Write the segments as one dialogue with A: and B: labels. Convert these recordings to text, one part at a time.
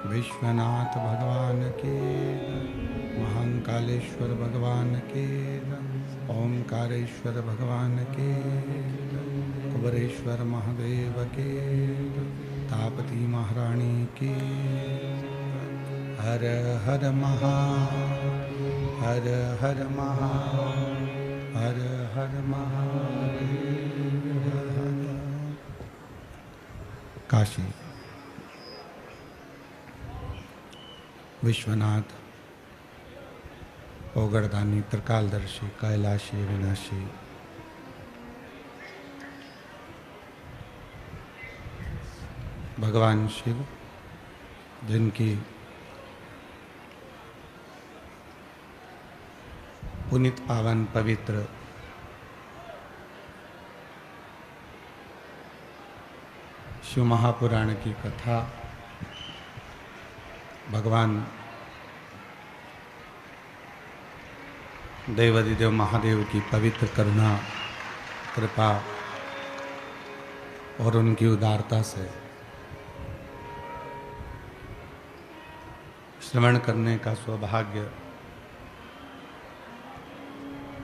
A: विश्वनाथ भगवान के, महाकालेश्वर भगवान के, ओंकारेश्वर भगवान के, कुबरेश्वर महादेव के, तापती महारानी के। हर हर महा, हर हर महा, हर हर महादेव। काशी विश्वनाथ ओगड़दानी त्रिकालदर्शी कैलाशी विनाशी भगवान शिव, जिनकी पुनीत पावन पवित्र शिव महापुराण की कथा भगवान देवादिदेव महादेव की पवित्र करुणा कृपा और उनकी उदारता से श्रवण करने का सौभाग्य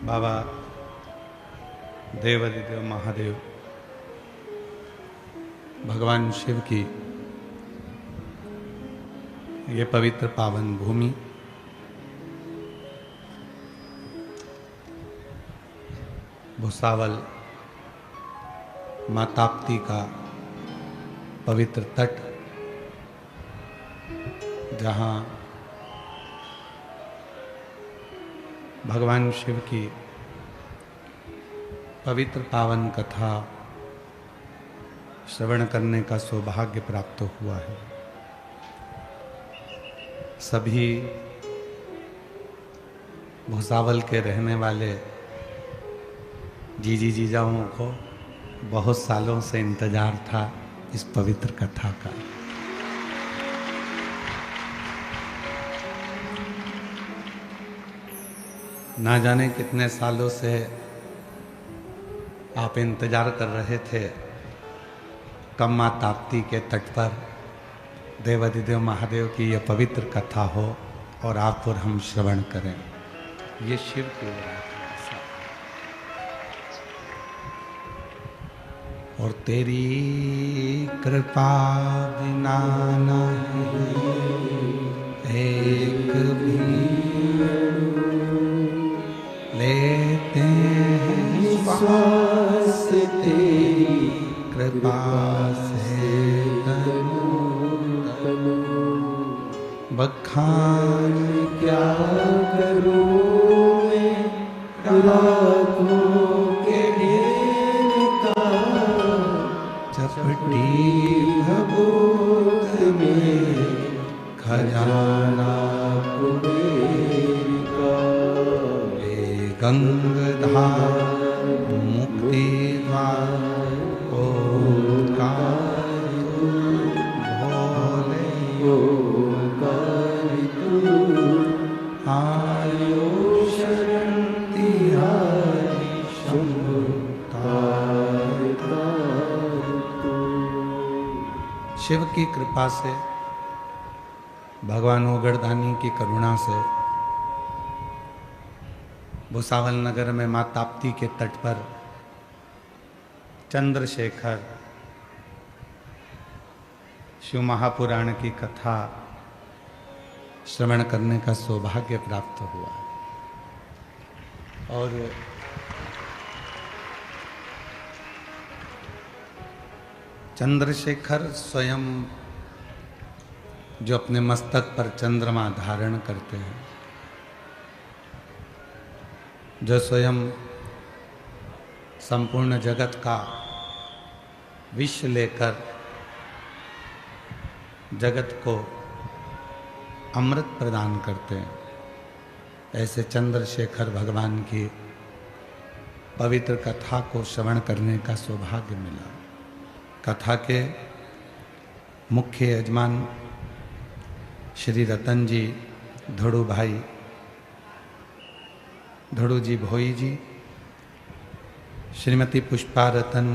A: बाबा देवाधिदेव महादेव भगवान शिव की ये पवित्र पावन भूमि भुसावल माँ ताप्ती का पवित्र तट, जहाँ भगवान शिव की पवित्र पावन कथा श्रवण करने का सौभाग्य प्राप्त हुआ है। सभी भुसावल के रहने वाले जीजी जीजाओं को बहुत सालों से इंतजार था इस पवित्र कथा का। ना जाने कितने सालों से आप इंतजार कर रहे थे कब माँ ताप्ती के तट पर देवाधिदेव महादेव की यह पवित्र कथा हो और आप और हम श्रवण करें। ये शिव की विरासत और तेरी कृपा बिना नहीं एक भी लेते हैं श्वास तेरी कृपा से बखान क्या करूं मैं रातों के ढेर का, चपटी भभूत में खजाना कुबेर का, गंगाधार मुक्ति द्वार ओंकार भोले ओंकार आयो शरण तिहारी शंभु तार तार। शिव की कृपा से, भगवान ओगरदानी की करुणा से भुसावल नगर में माँ ताप्ती के तट पर चंद्रशेखर शिव महापुराण की कथा श्रवण करने का सौभाग्य प्राप्त हुआ। और चंद्रशेखर स्वयं जो अपने मस्तक पर चंद्रमा धारण करते हैं, जो स्वयं संपूर्ण जगत का विष लेकर जगत को अमृत प्रदान करते हैं, ऐसे चंद्रशेखर भगवान की पवित्र कथा को श्रवण करने का सौभाग्य मिला। कथा के मुख्य यजमान श्री रतन जी धड़ू भाई, धड़ू जी भोई जी, श्रीमती पुष्पा रतन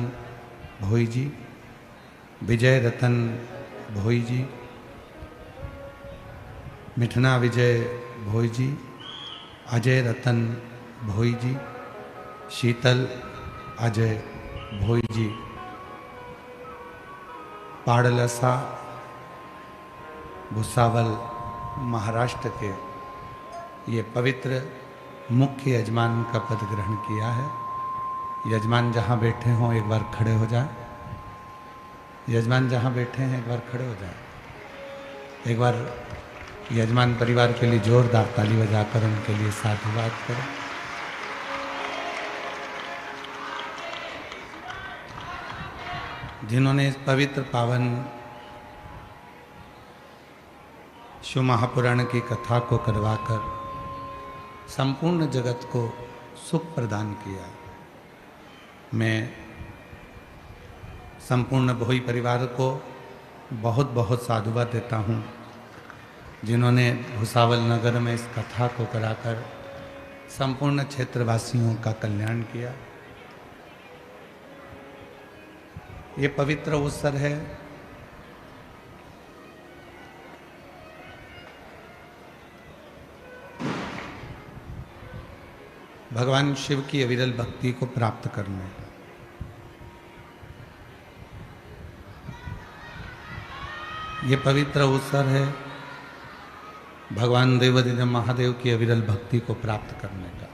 A: भोई जी, विजय रतन भोई जी, मिठना विजय भोई जी, अजय रतन भोई जी, शीतल अजय भोई जी, पाड़लसा भुसावल महाराष्ट्र के ये पवित्र मुख्य यजमान का पद ग्रहण किया है। यजमान जहाँ बैठे हों एक बार खड़े हो जाए। यजमान जहाँ बैठे हैं एक बार खड़े हो जाए। एक बार यजमान परिवार के लिए जोरदार ताली बजाकर उनके लिए साधुवाद करें। जिन्होंने इस पवित्र पावन शिव महापुराण की कथा को करवाकर संपूर्ण जगत को सुख प्रदान किया। मैं संपूर्ण भोई परिवार को बहुत बहुत साधुवाद देता हूँ, जिन्होंने भुसावल नगर में इस कथा को कराकर संपूर्ण क्षेत्रवासियों का कल्याण किया। ये पवित्र अवसर है भगवान शिव की अविरल भक्ति को प्राप्त करने का। ये पवित्र अवसर है भगवान देवाधिदेव महादेव की अविरल भक्ति को प्राप्त करने का।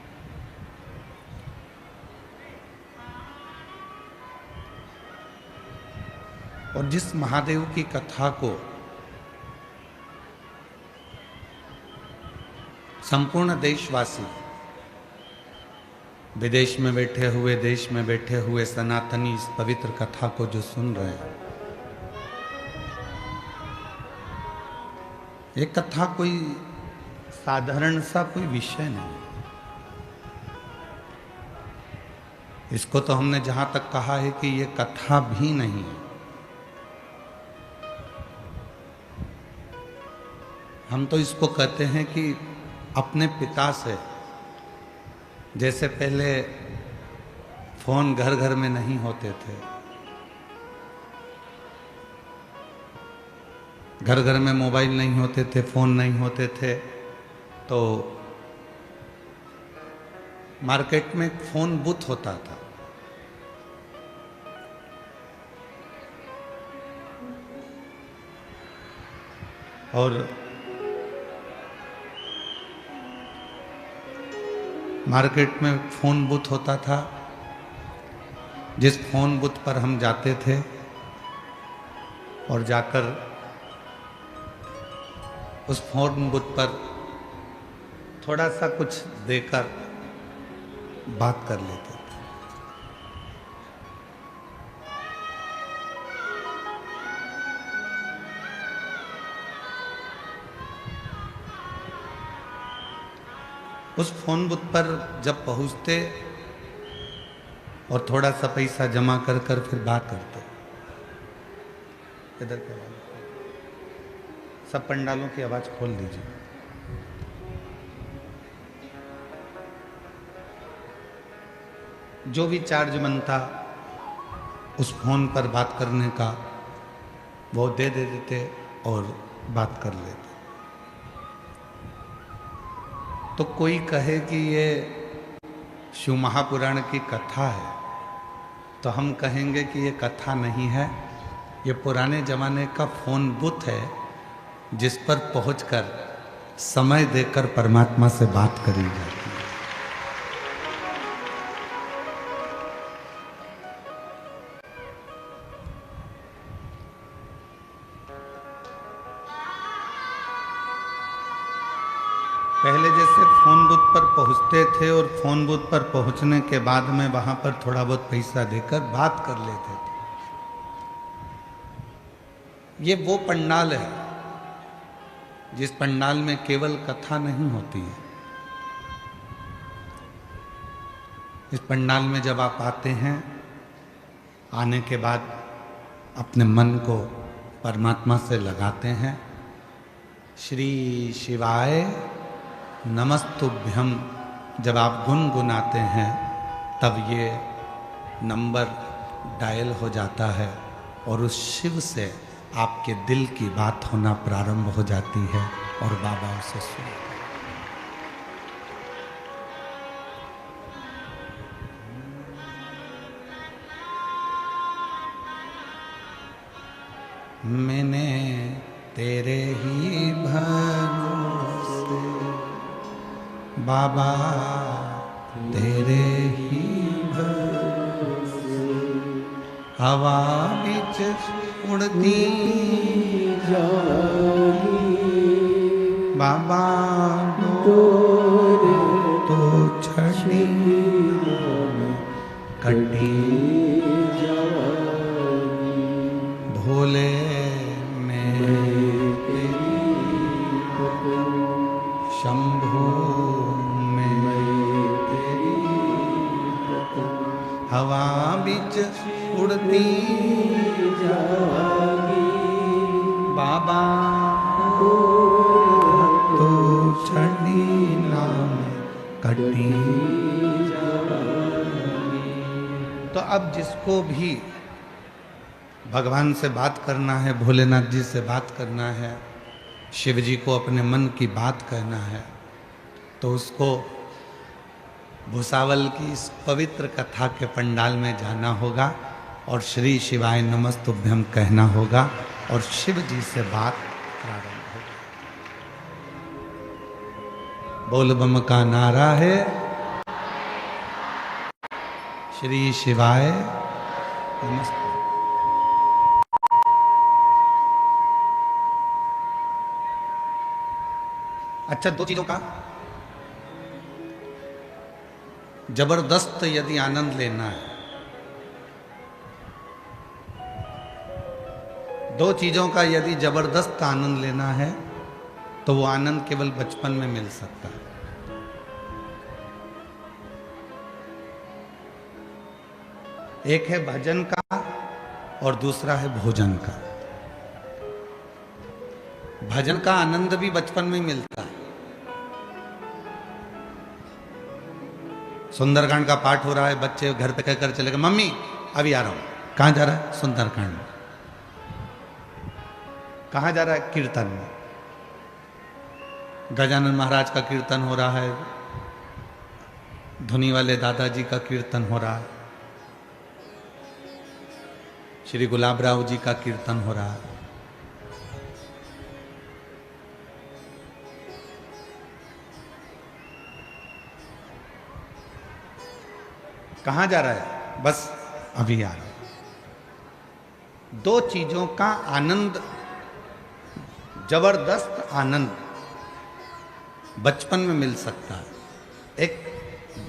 A: और जिस महादेव की कथा को संपूर्ण देशवासी, विदेश में बैठे हुए, देश में बैठे हुए सनातनी इस पवित्र कथा को जो सुन रहे हैं, ये कथा कोई साधारण सा कोई विषय नहीं। इसको तो हमने जहां तक कहा है कि ये कथा भी नहीं है। हम तो इसको कहते हैं कि अपने पिता से, जैसे पहले फोन घर घर में नहीं होते थे, घर घर में मोबाइल नहीं होते थे, फोन नहीं होते थे, तो मार्केट में फोन बूथ होता था। और मार्केट में फोन बूथ होता था, जिस फोन बूथ पर हम जाते थे और जाकर उस फोन बूथ पर थोड़ा सा कुछ देकर बात कर लेते थे। उस फोन बूथ पर जब पहुंचते और थोड़ा सा पैसा जमा कर कर फिर बात करते। इधर के आवाज, सब पंडालों की आवाज खोल दीजिए। जो भी चार्ज बनता उस फोन पर बात करने का वो दे देते और बात कर लेते। तो कोई कहे कि ये शिव महापुराण की कथा है, तो हम कहेंगे कि ये कथा नहीं है, ये पुराने जमाने का फोन बूथ है, जिस पर पहुंचकर समय देकर परमात्मा से बात करी जाती है। पहले जैसे फोन बूथ पर पहुंचते थे और फोन बूथ पर पहुंचने के बाद में वहां पर थोड़ा बहुत पैसा देकर बात कर लेते थे। ये वो पंडाल है जिस पंडाल में केवल कथा नहीं होती है। इस पंडाल में जब आप आते हैं, आने के बाद अपने मन को परमात्मा से लगाते हैं, श्री शिवाय नमस्तुभ्यम जब आप गुनगुनाते हैं, तब ये नंबर डायल हो जाता है और उस शिव से आपके दिल की बात होना प्रारंभ हो जाती है और बाबा उसे सुनते हैं। मैंने तेरे ही भरोसे बाबा, तेरे ही भरोसे हवा बिच उड़ती जागी बाबा, डोर तो छड़ी कटी भोले में तेरी शंभू में तेरी हवा बिच उड़ती जागी बाबा, तो छड़ी नाम कटी। तो अब जिसको भी भगवान से बात करना है, भोलेनाथ जी से बात करना है, शिव जी को अपने मन की बात कहना है, तो उसको भुसावल की इस पवित्र कथा के पंडाल में जाना होगा और श्री शिवाय नमस्तुभ्यम कहना होगा और शिव जी से बात प्रारंभ होगी। बोल बम का नारा है, श्री शिवाय नमस्तुभ्यम। अच्छा, दो चीजों का जबरदस्त यदि आनंद लेना है, दो चीजों का यदि जबरदस्त आनंद लेना है तो वो आनंद केवल बचपन में मिल सकता है। एक है भजन का और दूसरा है भोजन का। भजन का आनंद भी बचपन में मिलता है। सुंदरकांड का पाठ हो रहा है, बच्चे घर पे कहकर चले गए, मम्मी अभी आ रहा हूं। कहां जा रहा है? सुंदरकांड में। कहां जा रहा है? कीर्तन में। गजानन महाराज का कीर्तन हो रहा है, धुनी वाले दादाजी का कीर्तन हो रहा है, श्री गुलाबराव जी का कीर्तन हो रहा है। कहां जा रहा है? बस अभी आ रहा हूं। दो चीजों का आनंद, जबरदस्त आनंद बचपन में मिल सकता है। एक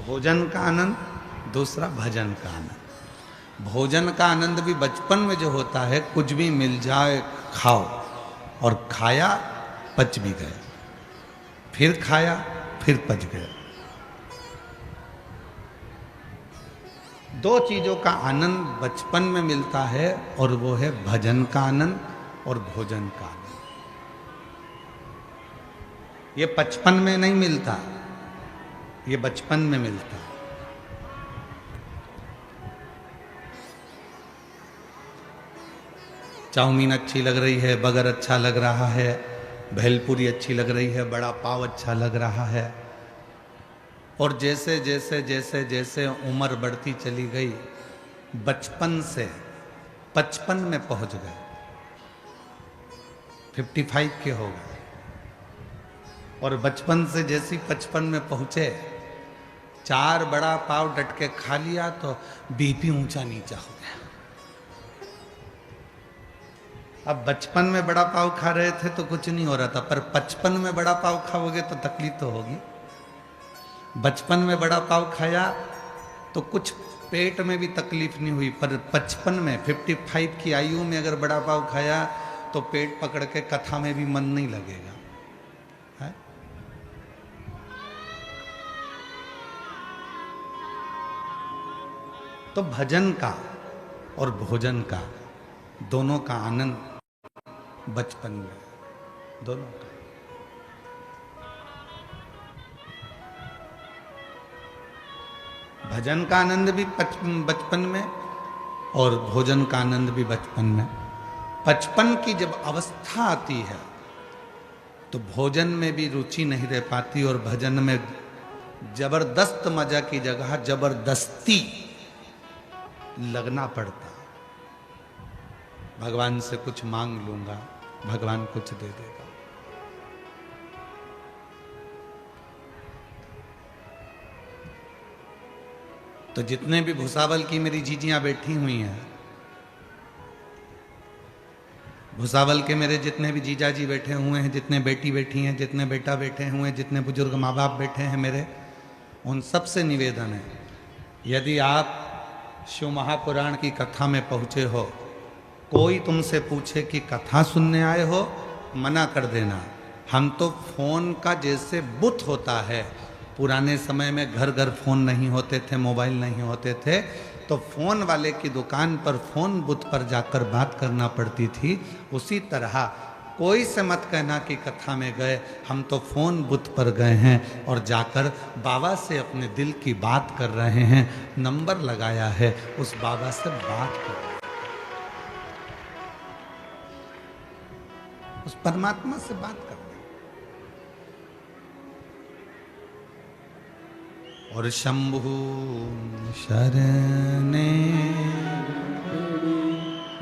A: भोजन का आनंद, दूसरा भजन का आनंद। भोजन का आनंद भी बचपन में जो होता है, कुछ भी मिल जाए खाओ, और खाया पच भी गए, फिर खाया फिर पच गए। दो चीजों का आनंद बचपन में मिलता है और वो है भजन का आनंद और भोजन का आनंद। ये बचपन में नहीं मिलता, ये बचपन में मिलता है। चाउमीन अच्छी लग रही है, बगर अच्छा लग रहा है, भेलपुरी अच्छी लग रही है, बड़ा पाव अच्छा लग रहा है, और जैसे जैसे जैसे जैसे उम्र बढ़ती चली गई, बचपन से 55 में पहुंच गए, 55 के हो गए, और बचपन से जैसी 55 में पहुंचे, 4 बड़ा पाव डट के खा लिया तो बीपी ऊंचा नीचा हो गया। अब बचपन में बड़ा पाव खा रहे थे तो कुछ नहीं हो रहा था, पर 55 में बड़ा पाव खाओगे तो तकलीफ तो होगी। बचपन में बड़ा पाव खाया तो कुछ पेट में भी तकलीफ नहीं हुई, पर 55 में 55 की आयु में अगर बड़ा पाव खाया तो पेट पकड़ के कथा में भी मन नहीं लगेगा है? तो भजन का और भोजन का, दोनों का आनंद बचपन में, दोनों का। भजन का आनंद भी बचपन में और भोजन का आनंद भी बचपन में। 55 की जब अवस्था आती है तो भोजन में भी रुचि नहीं रह पाती और भजन में जबरदस्त मजा की जगह जबरदस्ती लगना पड़ता। भगवान से कुछ मांग लूंगा, भगवान कुछ दे देगा। तो जितने भी भुसावल की मेरी जीजियां बैठी हुई हैं, भुसावल के मेरे जितने भी जीजा जी बैठे हुए हैं, जितने बेटी बैठी हैं, जितने बेटा बैठे हुए हैं, जितने बुजुर्ग माँ बाप बैठे हैं मेरे, उन सब से निवेदन है, यदि आप शिव महापुराण की कथा में पहुंचे हो, कोई तुमसे पूछे कि कथा सुनने आए हो, मना कर देना। हम तो फोन का जैसे बुत होता है, पुराने समय में घर घर फोन नहीं होते थे, मोबाइल नहीं होते थे, तो फोन वाले की दुकान पर फोन बुथ पर जाकर बात करना पड़ती थी। उसी तरह कोई से मत कहना कि कथा में गए, हम तो फोन बुथ पर गए हैं और जाकर बाबा से अपने दिल की बात कर रहे हैं। नंबर लगाया है, उस बाबा से बात कर रहे हैं, उस परमात्मा से बात कर रहे हैं। और शंभु शरणे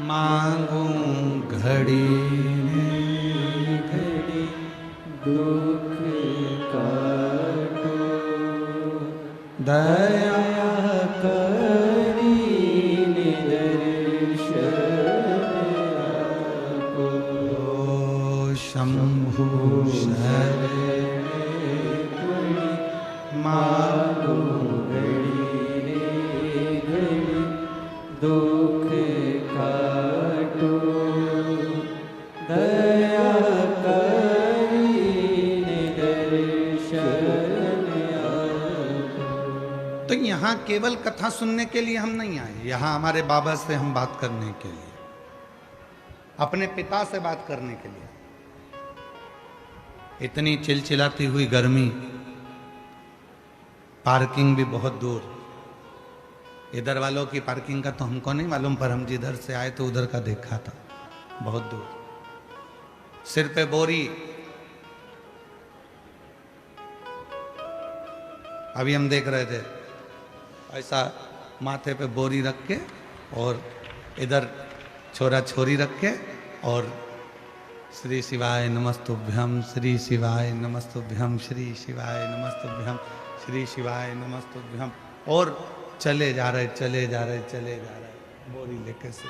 A: मांगू घड़ी
B: घड़ी दुख काटो दया करी दर्शन आपो
A: शंभु शरणे
B: मांगो घड़ी घड़ी दुख काटो दया करी दर्शन आपो।
A: तो यहाँ केवल कथा सुनने के लिए हम नहीं आए, यहाँ हमारे बाबा से हम बात करने के लिए, अपने पिता से बात करने के लिए। इतनी चिलचिलाती हुई गर्मी, पार्किंग भी बहुत दूर, इधर वालों की पार्किंग का तो हमको नहीं मालूम, पर हम जिधर से आए तो उधर का देखा था, बहुत दूर। सिर पे बोरी, अभी हम देख रहे थे ऐसा माथे पे बोरी रख के और इधर छोरा छोरी रख के और श्री शिवाय नमस्तुभ्यम, श्री शिवाय नमस्तुभ्यम, श्री शिवाय नमस्तुभ्यम, श्री शिवाय नमस्तुभ्यम, और चले जा रहे बोरी लेके से।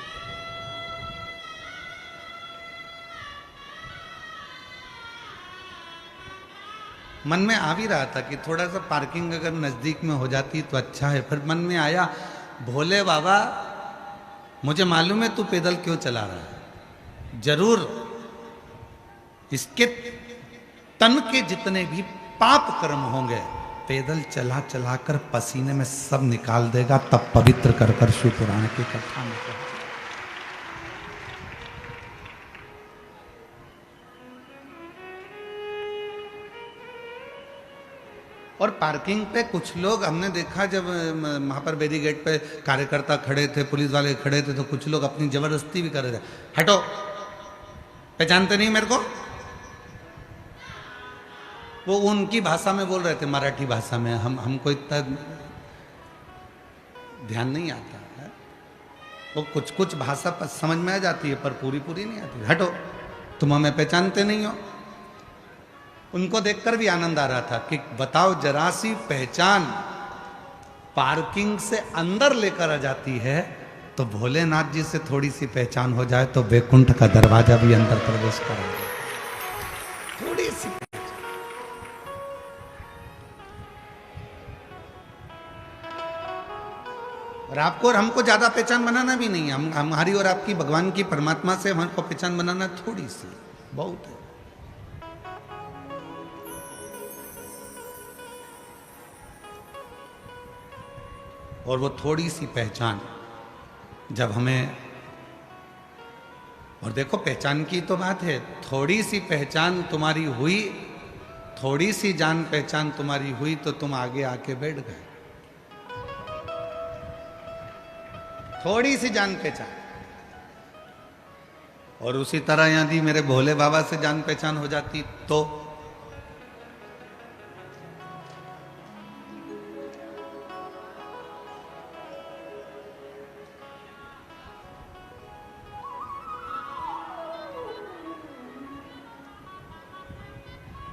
A: मन में आ भी रहा था कि थोड़ा सा पार्किंग अगर नजदीक में हो जाती तो अच्छा है, फिर मन में आया भोले बाबा मुझे मालूम है तू पैदल क्यों चला रहा है, जरूर इसके तन के जितने भी पाप कर्म होंगे पैदल चला चला कर पसीने में सब निकाल देगा, तब पवित्र कर कर शिव पुराण की कथा में। और पार्किंग पे कुछ लोग हमने देखा, जब वहां पर बैरिकेड पे कार्यकर्ता खड़े थे, पुलिस वाले खड़े थे, तो कुछ लोग अपनी जबरदस्ती भी कर रहे थे, हटो, पहचानते नहीं मेरे को। वो उनकी भाषा में बोल रहे थे, मराठी भाषा में, हमको इतना ध्यान नहीं आता है। वो कुछ कुछ भाषा समझ में आ जाती है पर पूरी पूरी नहीं आती। हटो, तुम हमें पहचानते नहीं हो। उनको देखकर भी आनंद आ रहा था कि बताओ, जरा सी पहचान पार्किंग से अंदर लेकर आ जाती है, तो भोलेनाथ जी से थोड़ी सी पहचान हो जाए तो वैकुंठ का दरवाजा भी अंदर प्रवेश करा दे। थोड़ी सी और आपको और हमको ज्यादा पहचान बनाना भी नहीं है, हम हमारी और आपकी भगवान की परमात्मा से हमको पहचान बनाना थोड़ी सी बहुत है। और वो थोड़ी सी पहचान जब हमें, और देखो पहचान की तो बात है, थोड़ी सी पहचान तुम्हारी हुई, थोड़ी सी जान पहचान तुम्हारी हुई तो तुम आगे आके बैठ गए। थोड़ी सी जान पहचान। और उसी तरह यदि मेरे भोले बाबा से जान पहचान हो जाती तो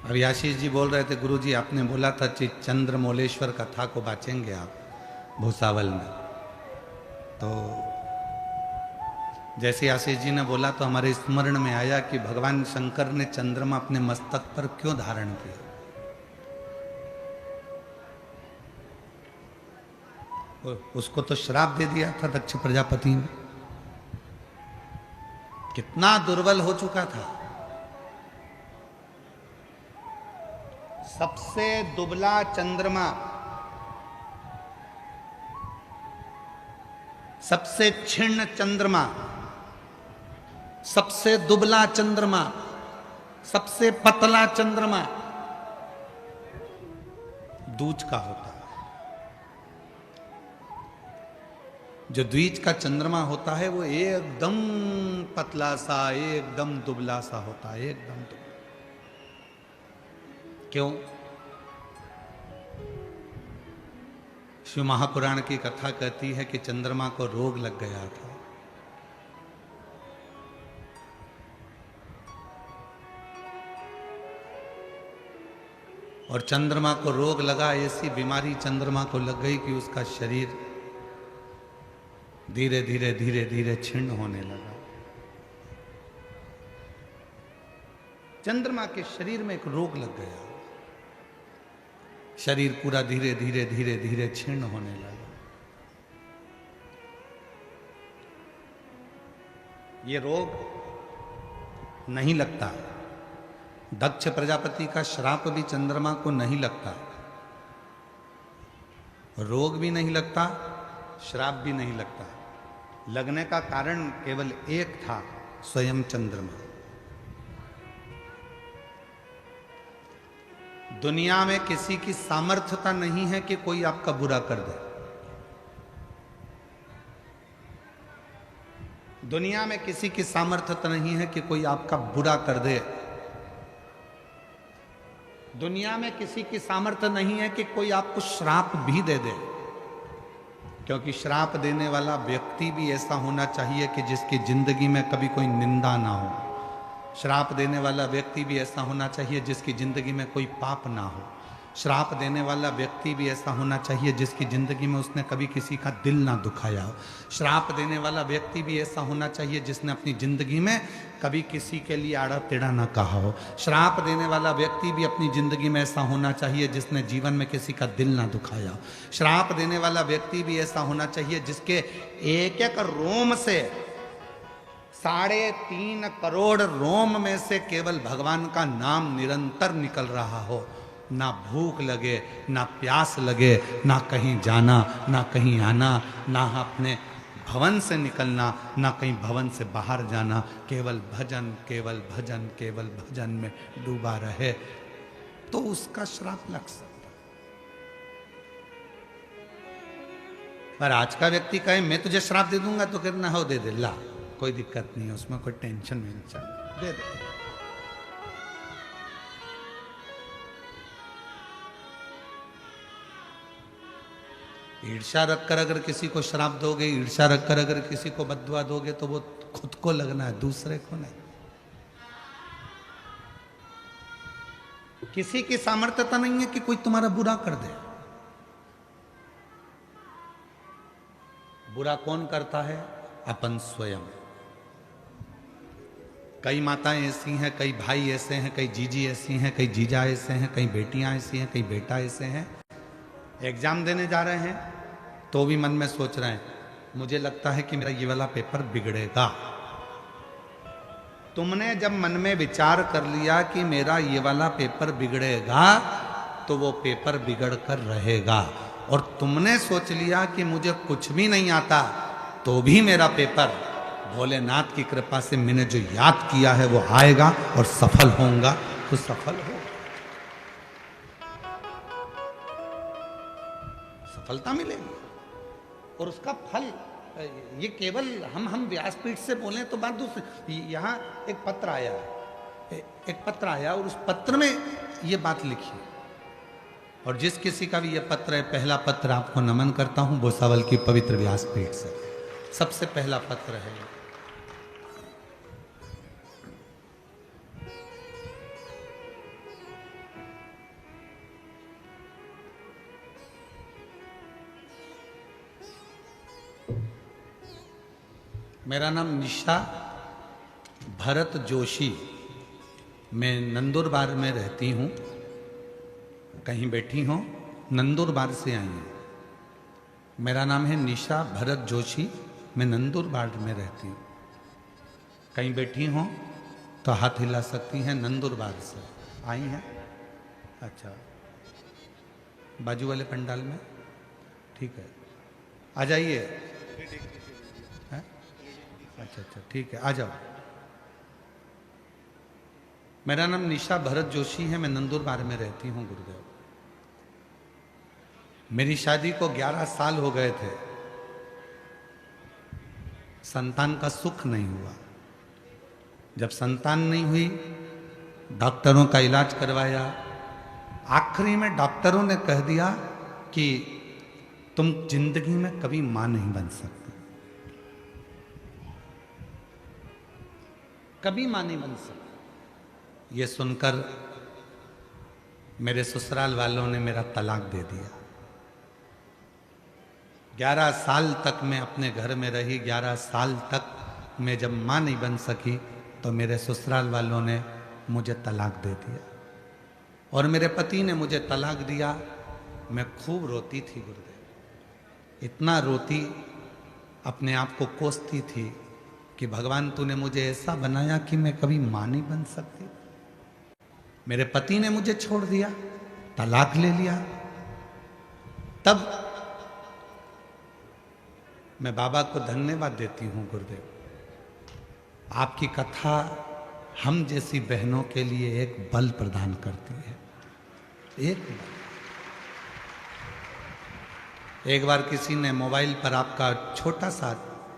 A: अभी आशीष जी बोल रहे थे, गुरुजी आपने बोला था चंद्रमौलेश्वर कथा को बाँचेंगे आप भूसावल में। तो जैसे आशीष जी ने बोला तो हमारे स्मरण में आया कि भगवान शंकर ने चंद्रमा अपने मस्तक पर क्यों धारण किया। उसको तो श्राप दे दिया था दक्ष प्रजापति ने, कितना दुर्बल हो चुका था। सबसे दुबला चंद्रमा, सबसे क्षीण चंद्रमा, सबसे दुबला चंद्रमा, सबसे पतला चंद्रमा दूज का होता है। जो द्विज का चंद्रमा होता है वो एकदम पतला सा, एकदम दुबला सा होता है, एकदम दुबला। क्यों? शिव महापुराण की कथा कहती है कि चंद्रमा को रोग लग गया था। और चंद्रमा को रोग लगा, ऐसी बीमारी चंद्रमा को लग गई कि उसका शरीर धीरे धीरे धीरे धीरे छिन्न होने लगा। चंद्रमा के शरीर में एक रोग लग गया, शरीर पूरा धीरे धीरे धीरे धीरे छिन्न होने लगा। ये रोग नहीं लगता। दक्ष प्रजापति का श्राप भी चंद्रमा को नहीं लगता, रोग भी नहीं लगता, श्राप भी नहीं लगता। लगने का कारण केवल एक था, स्वयं चंद्रमा। दुनिया में किसी की सामर्थ्यता नहीं है कि कोई आपका बुरा कर दे। दुनिया में किसी की सामर्थ्यता नहीं है कि कोई आपका बुरा कर दे। दुनिया में किसी की सामर्थ्य नहीं है कि कोई आपको श्राप भी दे दे, क्योंकि श्राप देने वाला व्यक्ति भी ऐसा होना चाहिए कि जिसकी जिंदगी में कभी कोई निंदा ना हो। श्राप देने वाला व्यक्ति भी ऐसा होना चाहिए जिसकी जिंदगी में कोई पाप ना हो। श्राप देने वाला व्यक्ति भी ऐसा होना चाहिए जिसकी जिंदगी में उसने कभी किसी का दिल ना दुखाया हो। श्राप देने वाला व्यक्ति भी ऐसा होना चाहिए जिसने अपनी जिंदगी में कभी किसी के लिए आड़ा टेढ़ा ना कहा हो। श्राप देने वाला व्यक्ति भी अपनी जिंदगी में ऐसा होना चाहिए जिसने जीवन में किसी का दिल ना दुखाया हो। श्राप देने वाला व्यक्ति भी ऐसा होना चाहिए जिसके एक एक रोम से 3.5 करोड़ रोम में से केवल भगवान का नाम निरंतर निकल रहा हो। ना भूख लगे, ना प्यास लगे, ना कहीं जाना, ना कहीं आना, ना अपने भवन से निकलना, ना कहीं भवन से बाहर जाना, केवल भजन केवल भजन केवल भजन में डूबा रहे, तो उसका श्राप लग सकता। पर आज का व्यक्ति कहे मैं तुझे श्राप दे दूंगा तो कहना हो दे दे, ला कोई दिक्कत नहीं है, उसमें कोई टेंशन नहीं चाहिए, दे दे। ईर्ष्या रखकर अगर किसी को श्राप दोगे, ईर्ष्या रखकर अगर किसी को बद्दुआ दोगे तो वो खुद को लगना है, दूसरे को नहीं। किसी की सामर्थ्यता नहीं है कि कोई तुम्हारा बुरा कर दे। बुरा कौन करता है? अपन स्वयं। कई माताएं ऐसी हैं, कई भाई ऐसे हैं, कई जीजी ऐसी हैं, कई जीजा ऐसे हैं, कई बेटियां ऐसी हैं, कई बेटा ऐसे हैं। एग्जाम देने जा रहे हैं तो भी मन में सोच रहे हैं मुझे लगता है कि मेरा ये वाला पेपर बिगड़ेगा। तुमने जब मन में विचार कर लिया कि मेरा ये वाला पेपर बिगड़ेगा तो वो पेपर बिगड़ कर रहेगा, और तुमने सोच लिया कि मुझे कुछ भी नहीं आता तो भी मेरा पेपर भोलेनाथ की कृपा से मैंने जो याद किया है वो आएगा और सफल होऊंगा, तो सफल हो। सफलता मिलेगी और उसका फल, ये केवल हम व्यासपीठ से बोलें तो बात दूसरी। यहाँ एक पत्र आया, एक पत्र आया और उस पत्र में ये बात लिखी, और जिस किसी का भी ये पत्र है, पहला पत्र आपको नमन करता हूँ भूसावल की पवित्र व्यासपीठ से, सबसे पहला पत्र है। मेरा नाम निशा भरत जोशी, मैं नंदुरबार में रहती हूँ। कहीं बैठी हो, नंदुरबार से आई हूँ। मेरा नाम है निशा भरत जोशी, मैं नंदुरबार में रहती हूँ। कहीं बैठी हो तो हाथ हिला सकती हैं, नंदुरबार से आई हैं। अच्छा, बाजू वाले पंडाल में, ठीक है, आ जाइए। अच्छा, ठीक है, आ जाओ। मेरा नाम निशा भरत जोशी है, मैं नंदुरबार में रहती हूँ गुरुदेव। मेरी शादी को 11 साल हो गए थे, संतान का सुख नहीं हुआ। जब संतान नहीं हुई, डॉक्टरों का इलाज करवाया, आखिरी में डॉक्टरों ने कह दिया कि तुम जिंदगी में कभी मां नहीं बन सकते, कभी मां नहीं बन सकते। ये सुनकर मेरे ससुराल वालों ने मेरा तलाक दे दिया। 11 साल तक मैं अपने घर में रही। 11 साल तक मैं जब मां नहीं बन सकी तो मेरे ससुराल वालों ने मुझे तलाक दे दिया और मेरे पति ने मुझे तलाक दिया। मैं खूब रोती थी गुरुदेव, इतना रोती, अपने आप को कोसती थी कि भगवान तूने मुझे ऐसा बनाया कि मैं कभी मां नहीं बन सकती। मेरे पति ने मुझे छोड़ दिया, तलाक ले लिया। तब मैं बाबा को धन्यवाद देती हूं गुरुदेव, आपकी कथा हम जैसी बहनों के लिए एक बल प्रदान करती है, एक बल। एक बार किसी ने मोबाइल पर आपका छोटा सा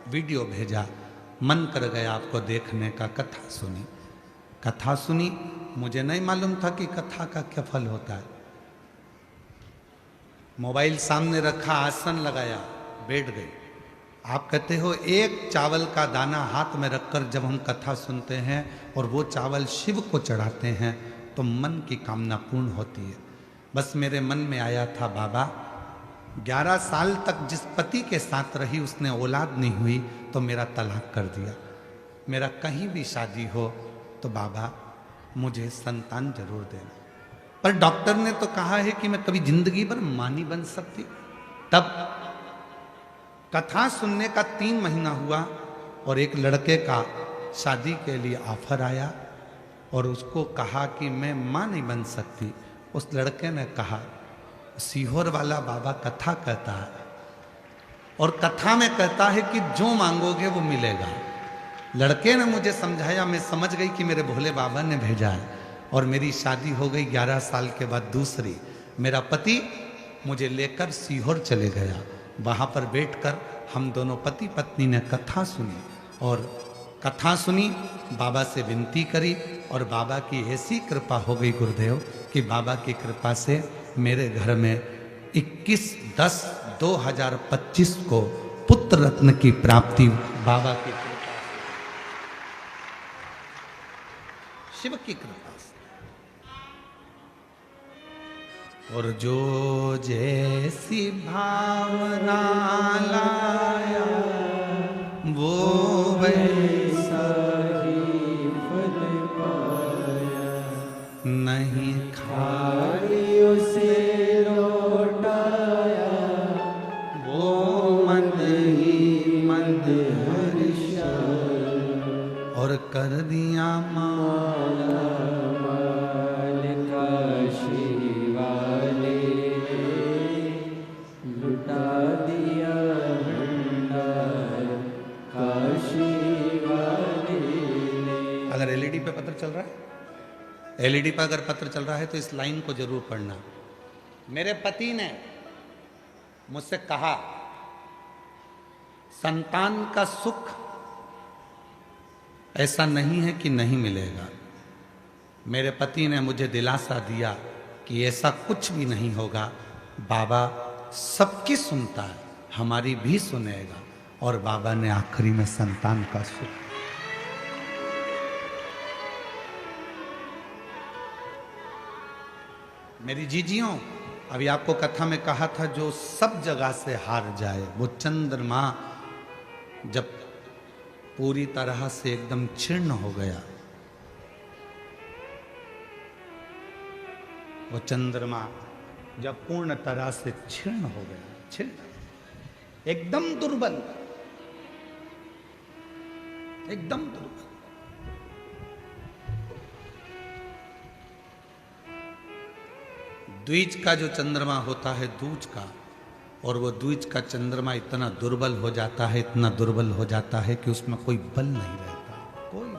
A: वीडियो भेजा, मन कर गया आपको देखने का। कथा सुनी, कथा सुनी, मुझे नहीं मालूम था कि कथा का क्या फल होता है। मोबाइल सामने रखा, आसन लगाया, बैठ गए। आप कहते हो एक चावल का दाना हाथ में रखकर जब हम कथा सुनते हैं और वो चावल शिव को चढ़ाते हैं तो मन की कामना पूर्ण होती है। बस मेरे मन में आया था, बाबा 11 साल तक जिस पति के साथ रही उसने औलाद नहीं हुई तो मेरा तलाक कर दिया। मेरा कहीं भी शादी हो तो बाबा मुझे संतान जरूर देना। पर डॉक्टर ने तो कहा है कि मैं कभी जिंदगी भर मां नहीं बन सकती। तब कथा सुनने का 3 महीना हुआ और एक लड़के का शादी के लिए ऑफर आया और उसको कहा कि मैं मां नहीं बन सकती। उस लड़के ने कहा, सीहोर वाला बाबा कथा कहता है और कथा में कहता है कि जो मांगोगे वो मिलेगा। लड़के ने मुझे समझाया, मैं समझ गई कि मेरे भोले बाबा ने भेजा है और मेरी शादी हो गई 11 साल के बाद दूसरी। मेरा पति मुझे लेकर सीहोर चले गया। वहाँ पर बैठकर हम दोनों पति पत्नी ने कथा सुनी और कथा सुनी, बाबा से विनती करी और बाबा की ऐसी कृपा हो गई गुरुदेव कि बाबा की कृपा से मेरे घर में 21/10/2025 को पुत्र रत्न की प्राप्ति बाबा की कृपा से, शिव की कृपा से। और जो जैसी भावना लाया वो वैसा
B: ही फल पाया,
A: नहीं
B: खाली उसे लौटाया,
A: वो
B: मन ही मन हर्षा,
A: और कर दिया
B: माला माल काशी वाले, लुटा दिया भंडार काशी वाले ने।
A: अगर एलईडी पे पत्र चल रहा है, एलईडी पर अगर पत्र चल रहा है तो इस लाइन को जरूर पढ़ना। मेरे पति ने मुझसे कहा, संतान का सुख ऐसा नहीं है कि नहीं मिलेगा। मेरे पति ने मुझे दिलासा दिया कि ऐसा कुछ भी नहीं होगा, बाबा सबकी सुनता है, हमारी भी सुनेगा। और बाबा ने आखिरी में संतान का सुख। मेरी जीजियों, अभी आपको कथा में कहा था जो सब जगह से हार जाए, वो चंद्रमा जब पूरी तरह से एकदम क्षीण हो गया, वो चंद्रमा जब पूर्ण तरह से क्षीण हो गया, क्षीण, एकदम दुर्बल, एकदम दुर्बल। द्विज का जो चंद्रमा होता है, दूज का, और वो द्विज का चंद्रमा इतना दुर्बल हो जाता है, इतना दुर्बल हो जाता है कि उसमें कोई बल नहीं रहता, कोई बल।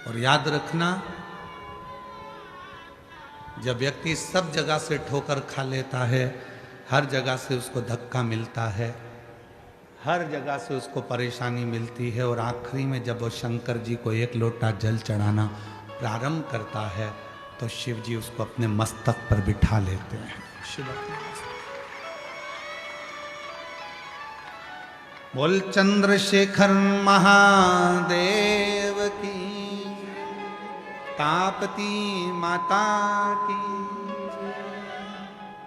A: और याद रखना, जब व्यक्ति सब जगह से ठोकर खा लेता है, हर जगह से उसको धक्का मिलता है, हर जगह से उसको परेशानी मिलती है, और आखिरी में जब वो शंकर जी को 1 लोटा जल चढ़ाना प्रारंभ करता है तो शिव जी उसको अपने मस्तक पर बिठा लेते हैं। शिव अपने मस्तक। बोल चंद्रशेखर महादेव की, तापती माता की।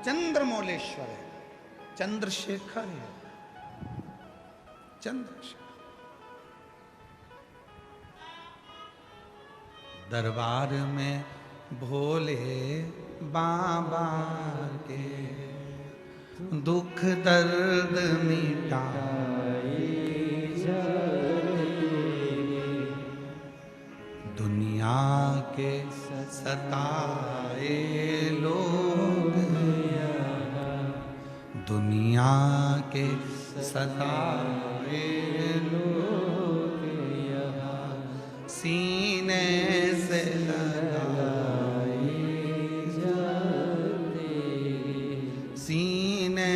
A: चंद्रमौलेश्वर है, चंद्रशेखर है, चंद्रशेखर। दरबार में भोले बाबा के दुख दर्द मिटाए दुनिया के सताए लोग, दुनिया के सताए लोग सीने से लगाए जाते, सीने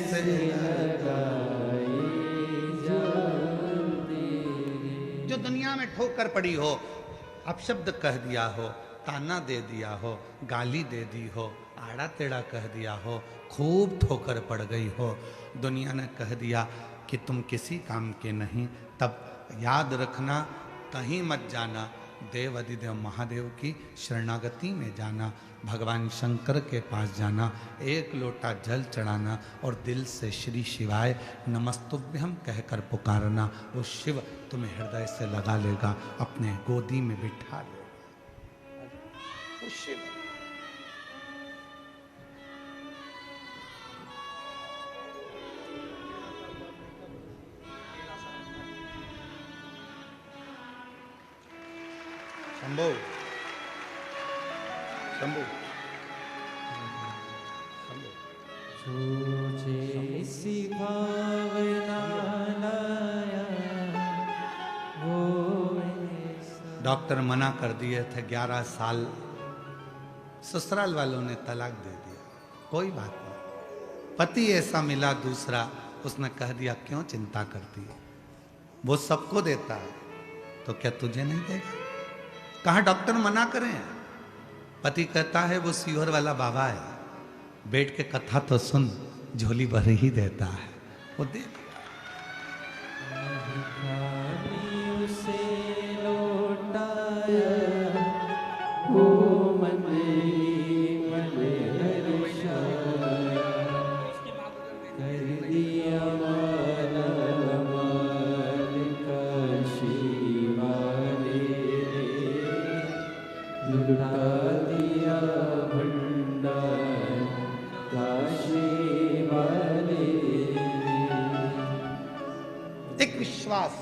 A: से लगाए जाते। जो दुनिया में ठोकर पड़ी हो, अपशब्द कह दिया हो, ताना दे दिया हो, गाली दे दी हो, आड़ा टेढ़ा कह दिया हो, खूब ठोकर पड़ गई हो, दुनिया ने कह दिया कि तुम किसी काम के नहीं, तब याद रखना कहीं मत जाना, देव अधिदेव महादेव की शरणागति में जाना, भगवान शंकर के पास जाना, एक लोटा जल चढ़ाना और दिल से श्री शिवाय नमस्तुभ्यम कहकर पुकारना। वो शिव तुम्हें हृदय से लगा लेगा, अपने गोदी में बिठा लेगा। वो शिव शंभो शंभो शंभो।
B: जैसी भावना लाया वो ऐसा।
A: डॉक्टर मना कर दिए थे, 11 साल ससुराल वालों ने तलाक दे दिया, कोई बात नहीं। पति ऐसा मिला दूसरा, उसने कह दिया क्यों चिंता करती है, वो सबको देता है तो क्या तुझे नहीं देगा। कहा डॉक्टर मना करें, पति कहता है वो सीहोर वाला बाबा है, बैठ के कथा तो सुन, झोली भर ही देता है, वो दे।
B: उसे लौटाया वो मन मन हर्षाया, कर दिया माला माल काशी वाले, लुटा दिया भंडार काशी वाले।
A: एक विश्वास,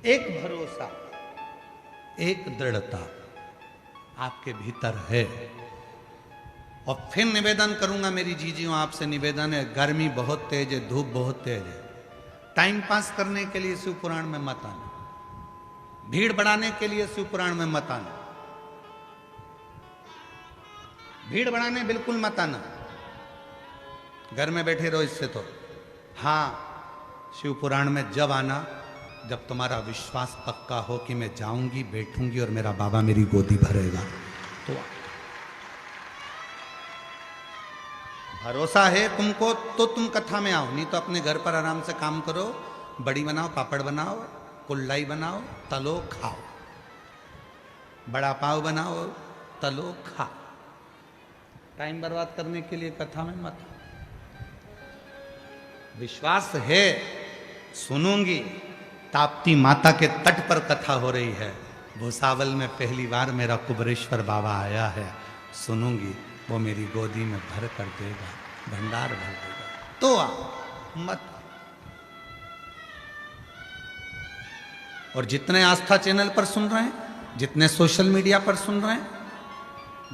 A: एक भरोसा, एक दृढ़ता आपके भीतर है। और फिर निवेदन करूंगा मेरी जीजियों, आपसे निवेदन है, गर्मी बहुत तेज है, धूप बहुत तेज है, टाइम पास करने के लिए शिव पुराण में मत आना, भीड़ बढ़ाने के लिए शिव पुराण में मत आना, भीड़ बढ़ाने बिल्कुल मत आना, घर में बैठे रहो इससे तो। हाँ, शिव पुराण में जब आना जब तुम्हारा विश्वास पक्का हो कि मैं जाऊंगी, बैठूंगी और मेरा बाबा मेरी गोदी भरेगा, तो भरोसा है तुमको तो तुम कथा में आओ, नहीं तो अपने घर पर आराम से काम करो, बड़ी बनाओ, पापड़ बनाओ, कुल्लाई बनाओ, तलो खाओ, बड़ा पाव बनाओ, तलो खाओ। टाइम बर्बाद करने के लिए कथा में मत। विश्वास है, सुनूंगी, ताप्ती माता के तट पर कथा हो रही है, भूसावल में पहली बार मेरा कुबरेश्वर बाबा आया है, सुनूंगी, वो मेरी गोदी में भर कर देगा, भंडार भर देगा, तो आओ, मत। और जितने आस्था चैनल पर सुन रहे हैं, जितने सोशल मीडिया पर सुन रहे हैं,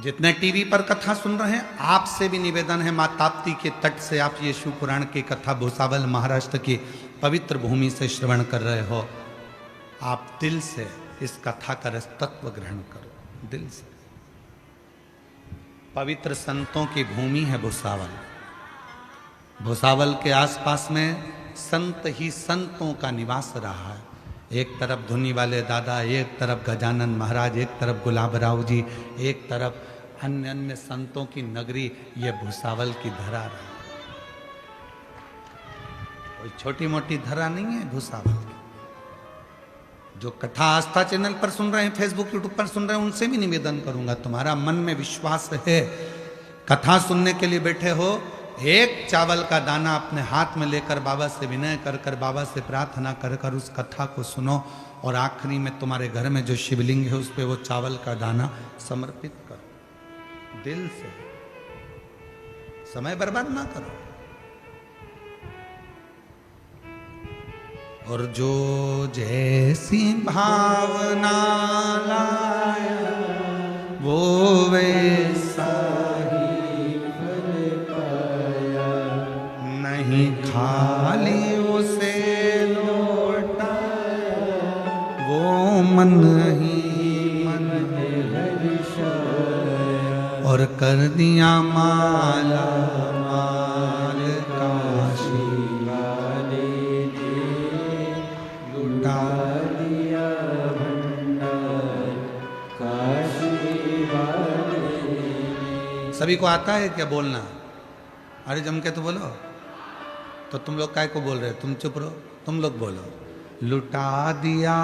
A: जितने टीवी पर कथा सुन रहे हैं, आपसे भी निवेदन है, मां ताप्ती के तट से आप ये शिव पुराण की कथा भूसावल महाराष्ट्र की पवित्र भूमि से श्रवण कर रहे हो, आप दिल से इस कथा का रसतत्व ग्रहण करो, दिल से। पवित्र संतों की भूमि है भूसावल, भूसावल के आसपास में संत ही संतों का निवास रहा है। एक तरफ धुनी वाले दादा, एक तरफ गजानन महाराज, एक तरफ गुलाबराव जी, एक तरफ अन्य अन्य संतों की नगरी, ये भुसावल की धरा रही। कोई छोटी मोटी धरा नहीं है भुसावल की। जो कथा आस्था चैनल पर सुन रहे हैं, फेसबुक यूट्यूब पर सुन रहे हैं, उनसे भी निवेदन करूंगा, तुम्हारा मन में विश्वास है, कथा सुनने के लिए बैठे हो, एक चावल का दाना अपने हाथ में लेकर बाबा से विनय कर कर, बाबा से प्रार्थना कर कर उस कथा को सुनो, और आखिरी में तुम्हारे घर में जो शिवलिंग है उस पे वो चावल का दाना समर्पित करो दिल से। समय बर्बाद ना करो। और जो जैसी भावना लाया वो वैसा नहीं, खाली उसे लौटाया वो मन ही मन हर्षाया, और कर दिया माला माल काशी वाले ने, लुटा दिया भंडार काशी वाले ने। सभी को आता है क्या बोलना? अरे जम के तो बोलो। तो तुम लोग काय को बोल रहे हो? तुम चुप रहो, तुम लोग बोलो। लुटा दिया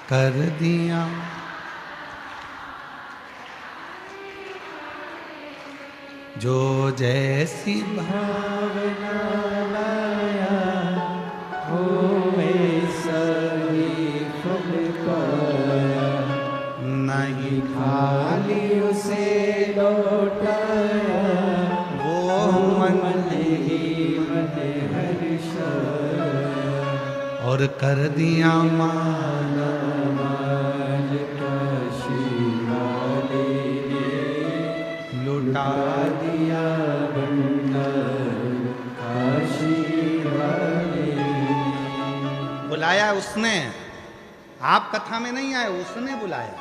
A: कर दिया जो जैसी
B: भावना लाया वो वैसा ही फल पाया,
A: नहीं
B: खाली उसे लौटाया
A: वो
B: मन ही मन हर्षाया,
A: और कर दिया
B: माला माल काशी वाले ने,
A: लुटा
B: दिया भंडार काशी वाले ने।
A: बुलाया उसने, आप कथा में नहीं आए, उसने बुलाया।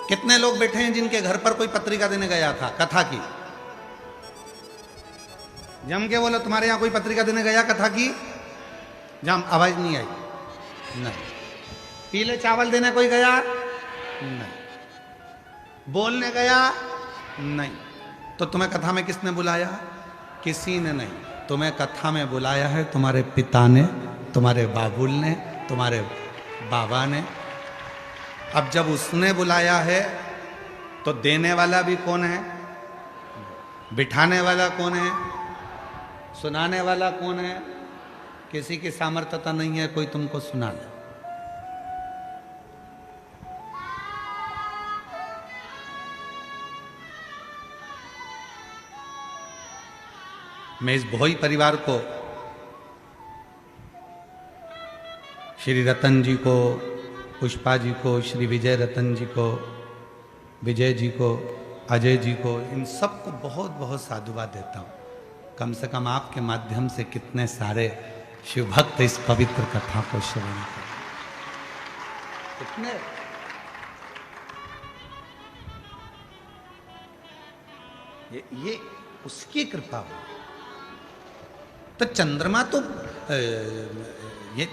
A: कितने लोग बैठे हैं जिनके घर पर कोई पत्रिका देने गया था कथा की? जम के बोलो, तुम्हारे यहां कोई पत्रिका देने गया कथा की? जम आवाज नहीं आई। नहीं। पीले चावल देने कोई गया? नहीं। बोलने गया? नहीं। तो तुम्हें कथा में किसने बुलाया? किसी ने नहीं। तुम्हें कथा में बुलाया है तुम्हारे पिता ने, तुम्हारे बाबुल ने, तुम्हारे बाबा ने। अब जब उसने बुलाया है तो देने वाला भी कौन है? बिठाने वाला कौन है? सुनाने वाला कौन है? किसी की सामर्थ्यता नहीं है कोई तुमको सुना दे। मैं इस भोई परिवार को, श्री रतन जी को, पुष्पा जी को, श्री विजय रतन जी को, विजय जी को, अजय जी को, इन सबको बहुत बहुत साधुवाद देता हूँ। कम से कम आपके माध्यम से कितने सारे शिव भक्त इस पवित्र कथा को श्रवण करें। कितने ये उसकी कृपा हो। तो चंद्रमा तो ये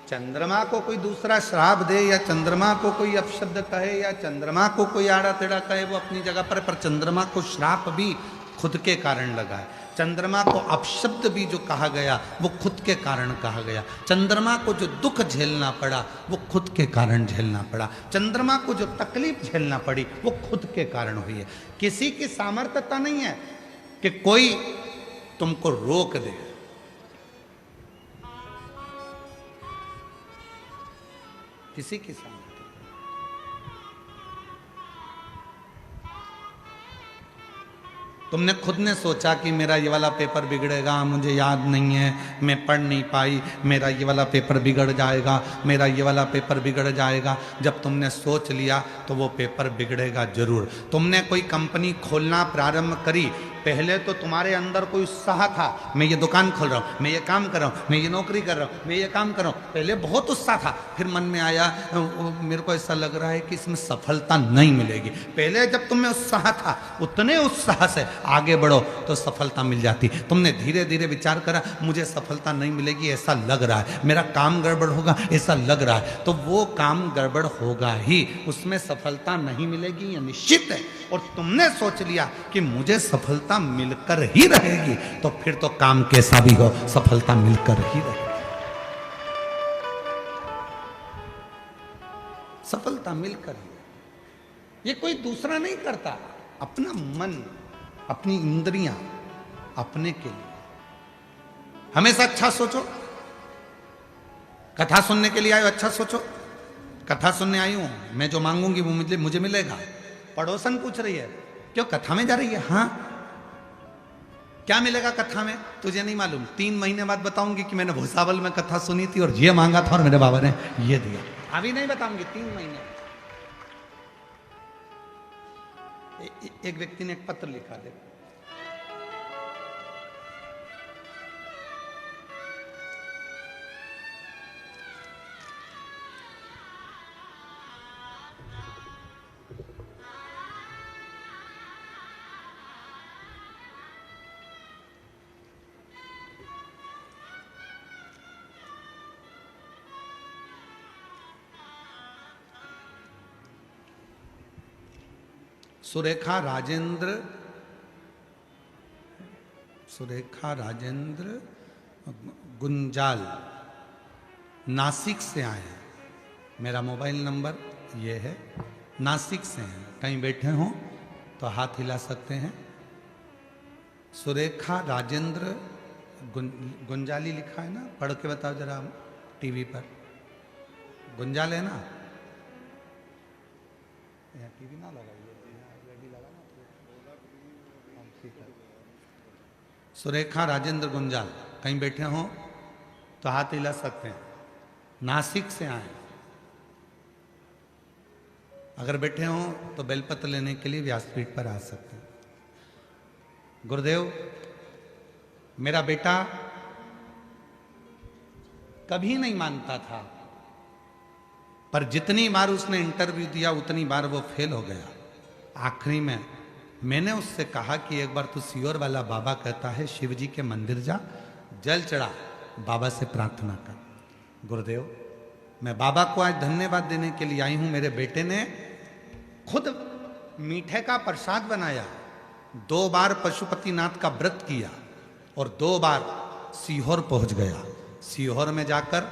A: चंद्रमा को कोई दूसरा श्राप दे या चंद्रमा को कोई अपशब्द कहे या चंद्रमा को कोई आड़ा टेढ़ा कहे वो अपनी जगह पर चंद्रमा को श्राप भी खुद के कारण लगा है। चंद्रमा को अपशब्द भी जो कहा गया वो खुद के कारण कहा गया। चंद्रमा को जो दुख झेलना पड़ा वो खुद के कारण झेलना पड़ा। चंद्रमा को जो तकलीफ झेलना पड़ी वो खुद के कारण हुई है। किसी की सामर्थ्यता नहीं है कि कोई तुमको रोक दे। किसी की सामर्थ्य तुमने खुद ने सोचा कि मेरा ये वाला पेपर बिगड़ेगा, मुझे याद नहीं है, मैं पढ़ नहीं पाई, मेरा ये वाला पेपर बिगड़ जाएगा, मेरा ये वाला पेपर बिगड़ जाएगा। जब तुमने सोच लिया तो वो पेपर बिगड़ेगा जरूर। तुमने कोई कंपनी खोलना प्रारंभ करी पहले तो तुम्हारे अंदर कोई उत्साह था, मैं ये दुकान खोल रहा हूँ, मैं ये काम कर रहा हूँ, मैं ये नौकरी कर रहा हूँ, मैं ये काम कर रहा हूँ, पहले बहुत उत्साह था। फिर मन में आया मेरे को ऐसा लग रहा है कि इसमें सफलता नहीं मिलेगी। पहले जब तुम्हें उत्साह था, उतने उत्साह से आगे बढ़ो तो सफलता मिल जाती। तुमने धीरे धीरे विचार करा मुझे सफलता नहीं मिलेगी, ऐसा लग रहा है, मेरा काम गड़बड़ होगा ऐसा लग रहा है, तो वो काम गड़बड़ होगा ही, उसमें सफलता नहीं मिलेगी, ये निश्चित है। और तुमने सोच लिया कि मुझे सफलता मिलकर ही रहेगी, तो फिर तो काम कैसा भी हो सफलता मिलकर ही रहेगी। सफलता मिलकर ही, ये कोई दूसरा नहीं करता, अपना मन, अपनी इंद्रियां, अपने के लिए। हमेशा अच्छा सोचो। कथा सुनने के लिए आयो, अच्छा सोचो। कथा सुनने आई हूं, मैं जो मांगूंगी वो मुझे मिलेगा। पड़ोसन पूछ रही है क्यों कथा में जा रही है? हाँ, क्या मिलेगा कथा में? तुझे नहीं मालूम, 3 महीने बाद बताऊंगी कि मैंने भूसावल में कथा सुनी थी और ये मांगा था और मेरे बाबा ने ये दिया। अभी नहीं बताऊंगी, 3 महीने। एक व्यक्ति ने एक पत्र लिखा, देखो। सुरेखा राजेंद्र गुंजाल नासिक से आए हैं। मेरा मोबाइल नंबर ये है, नासिक से हैं, कहीं बैठे हों तो हाथ हिला सकते हैं। सुरेखा राजेंद्र गुंजाली लिखा है ना, पढ़ के बताओ जरा टीवी पर। गुंजाल है ना? यहाँ टीवी ना लगाइए, सुरेखा राजेंद्र गुंजाल कहीं बैठे हों तो हाथ हिला सकते हैं। नासिक से आए, अगर बैठे हों तो बेलपत्र लेने के लिए व्यासपीठ पर आ सकते हैं। गुरुदेव, मेरा बेटा कभी नहीं मानता था, पर जितनी बार उसने इंटरव्यू दिया उतनी बार वो फेल हो गया। आखिरी में मैंने उससे कहा कि एक बार तू सीहोर वाला बाबा कहता है शिव जी के मंदिर जा, जल चढ़ा, बाबा से प्रार्थना कर। गुरुदेव, मैं बाबा को आज धन्यवाद देने के लिए आई हूं। मेरे बेटे ने खुद मीठे का प्रसाद बनाया, 2 बार पशुपतिनाथ का व्रत किया और 2 बार सीहोर पहुंच गया। सीहोर में जाकर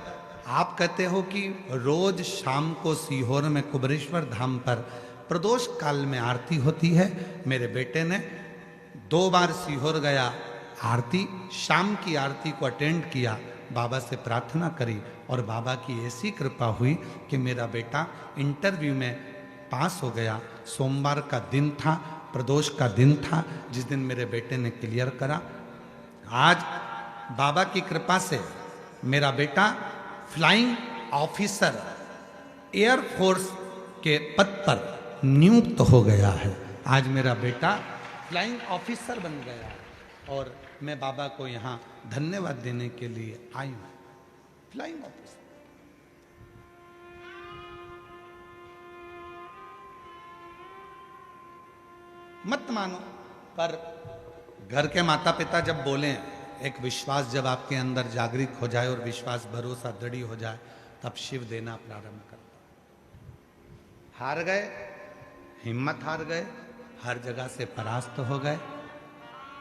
A: आप कहते हो कि रोज शाम को सीहोर में कुबरेश्वर धाम पर प्रदोष काल में आरती होती है। मेरे बेटे ने 2 बार सीहोर गया, आरती, शाम की आरती को अटेंड किया, बाबा से प्रार्थना करी और बाबा की ऐसी कृपा हुई कि मेरा बेटा इंटरव्यू में पास हो गया। सोमवार का दिन था, प्रदोष का दिन था, जिस दिन मेरे बेटे ने क्लियर करा। आज बाबा की कृपा से मेरा बेटा फ्लाइंग ऑफिसर एयरफोर्स के पद पर नियुक्त हो गया है। आज मेरा बेटा फ्लाइंग ऑफिसर बन गया है और मैं बाबा को यहाँ धन्यवाद देने के लिए आई हूँ। फ्लाइंग ऑफिसर, मत मानो, पर घर के माता पिता जब बोलें, एक विश्वास जब आपके अंदर जागृत हो जाए और विश्वास भरोसा दृढ़ हो जाए, तब शिव देना प्रारंभ करता। हार गए, हिम्मत हार गए, हर जगह से परास्त हो गए,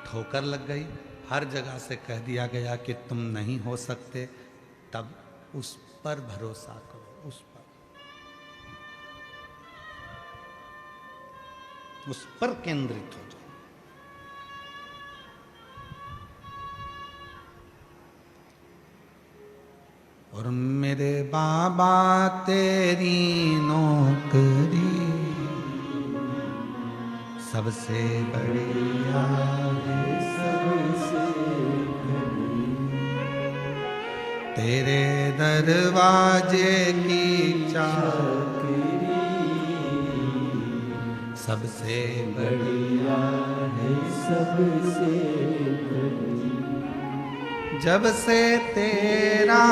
A: ठोकर लग गई, हर जगह से कह दिया गया कि तुम नहीं हो सकते, तब उस पर भरोसा करो, उस पर केंद्रित हो जाओ। और मेरे बाबा तेरी नौकरी सबसे बढ़िया है,
B: सबसे
A: तेरे दरवाजे की चाबी सबसे
B: बढ़िया है सबसे बढ़िया।
A: जब से तेरा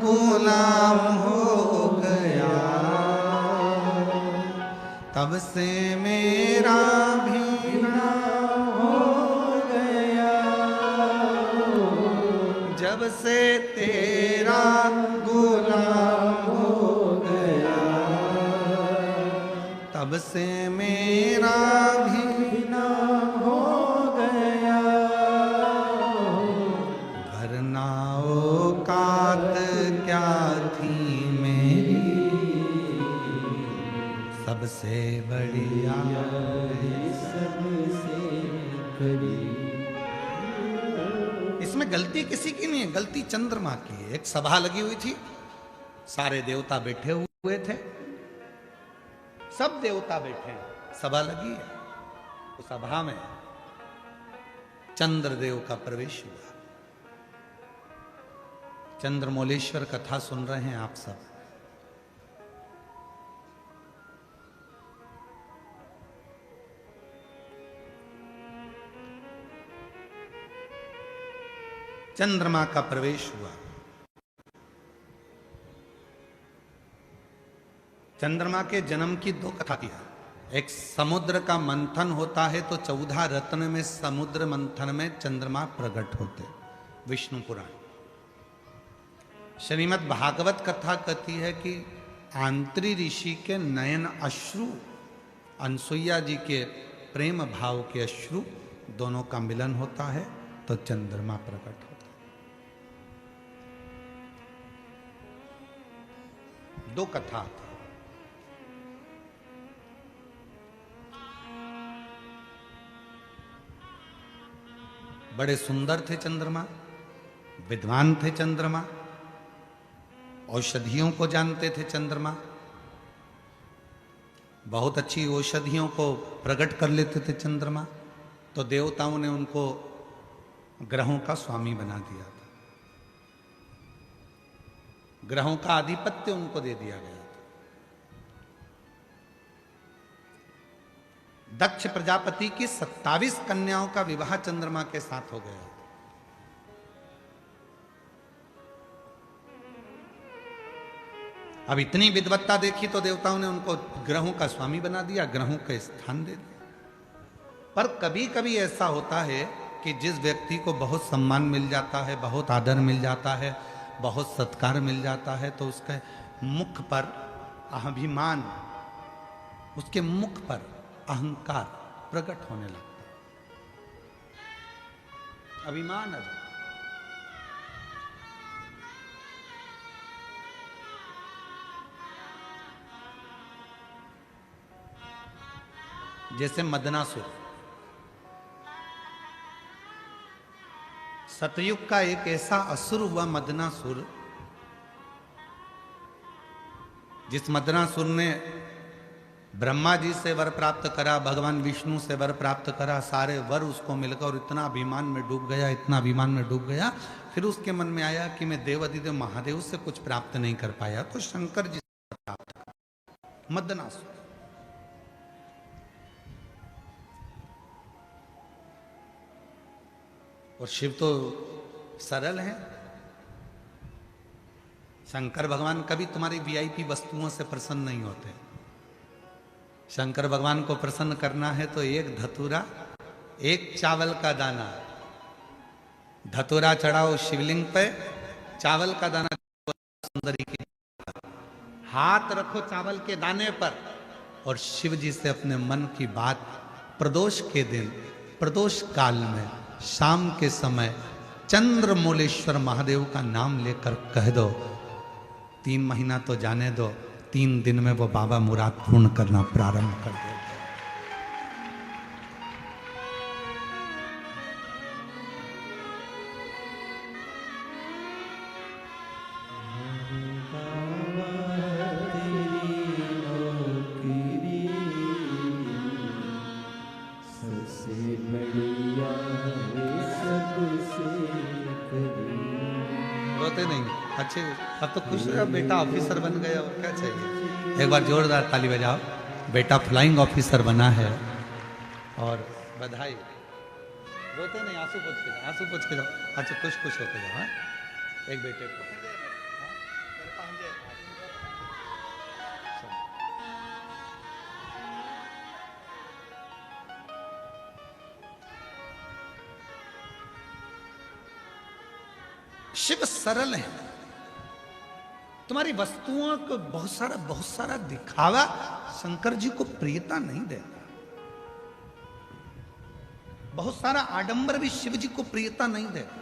A: गुलाम हो गया, तब से मेरा भी नाम हो गया। जब से तेरा गुलाम हो गया, तब से मेरा भी नाम हो गया। वरना औकात क्या थी मेरी, सबसे बढ़िया
B: सबसे बढ़िया।
A: इसमें गलती किसी की नहीं है, गलती चंद्रमा की है। एक सभा लगी हुई थी, सारे देवता बैठे हुए थे, सब देवता बैठे हैं, सभा लगी है। तो सभा में चंद्रदेव का प्रवेश हुआ। चंद्रमौलेश्वर कथा सुन रहे हैं आप सब। चंद्रमा का प्रवेश हुआ। चंद्रमा के जन्म की दो कथा की है। एक समुद्र का मंथन होता है तो 14 रत्न में समुद्र मंथन में चंद्रमा प्रकट होते, विष्णु पुराण। श्रीमद् भागवत कथा कहती है कि आंत्री ऋषि के नयन अश्रु, अनसुईया जी के प्रेम भाव के अश्रु दोनों का मिलन होता है तो चंद्रमा प्रकट होता है। दो कथा थी। बड़े सुंदर थे चंद्रमा, विद्वान थे चंद्रमा, औषधियों को जानते थे चंद्रमा, बहुत अच्छी औषधियों को प्रकट कर लेते थे चंद्रमा। तो देवताओं ने उनको ग्रहों का स्वामी बना दिया था, ग्रहों का आधिपत्य उनको दे दिया गया था। दक्ष प्रजापति की 27 कन्याओं का विवाह चंद्रमा के साथ हो गया। अब इतनी विद्वत्ता देखी तो देवताओं ने उनको ग्रहों का स्वामी बना दिया, ग्रहों का स्थान दे दिया। पर कभी कभी ऐसा होता है कि जिस व्यक्ति को बहुत सम्मान मिल जाता है, बहुत आदर मिल जाता है, बहुत सत्कार मिल जाता है, तो उसके मुख पर अभिमान, उसके मुख पर अहंकार प्रकट होने लगता है, अभिमान आ जाता है। जैसे मदनासुर, सतयुग का एक ऐसा असुर हुआ मदनासुर, जिस मदनासुर ने ब्रह्मा जी से वर प्राप्त करा, भगवान विष्णु से वर प्राप्त करा, सारे वर उसको मिलकर और इतना अभिमान में डूब गया, इतना अभिमान में डूब गया। फिर उसके मन में आया कि मैं देव अधिदेव महादेव से कुछ प्राप्त नहीं कर पाया, तो शंकर जी से प्राप्त कर। मदनासुर और शिव तो सरल हैं। शंकर भगवान कभी तुम्हारी वीआईपी वस्तुओं से प्रसन्न नहीं होते। शंकर भगवान को प्रसन्न करना है तो एक धतूरा, एक चावल का दाना, धतूरा चढ़ाओ शिवलिंग पे, चावल का दाना सुंदरी की, हाथ रखो चावल के दाने पर और शिव जी से अपने मन की बात प्रदोष के दिन, प्रदोष काल में, शाम के समय चंद्रमौलेश्वर महादेव का नाम लेकर कह दो। 3 महीना तो जाने दो, 3 दिन में वो बाबा मुराद पूर्ण करना प्रारंभ कर दे। रोते नहीं, अच्छे, अब तो खुश रहो, बेटा ऑफिसर बन गया, और क्या चाहिए। एक बार जोरदार ताली बजाओ। बेटा फ्लाइंग ऑफिसर बना है। और बधाई। रोते नहीं, आंसू पोंछ के जाओ, आंसू पोंछ के जाओ। अच्छा खुश खुश होके जाओ। हाँ? एक बेटे को शिव सरल है। तुम्हारी वस्तुओं को बहुत सारा दिखावा शंकर जी को प्रियता नहीं देता। बहुत सारा आडंबर भी शिव जी को प्रियता नहीं देता।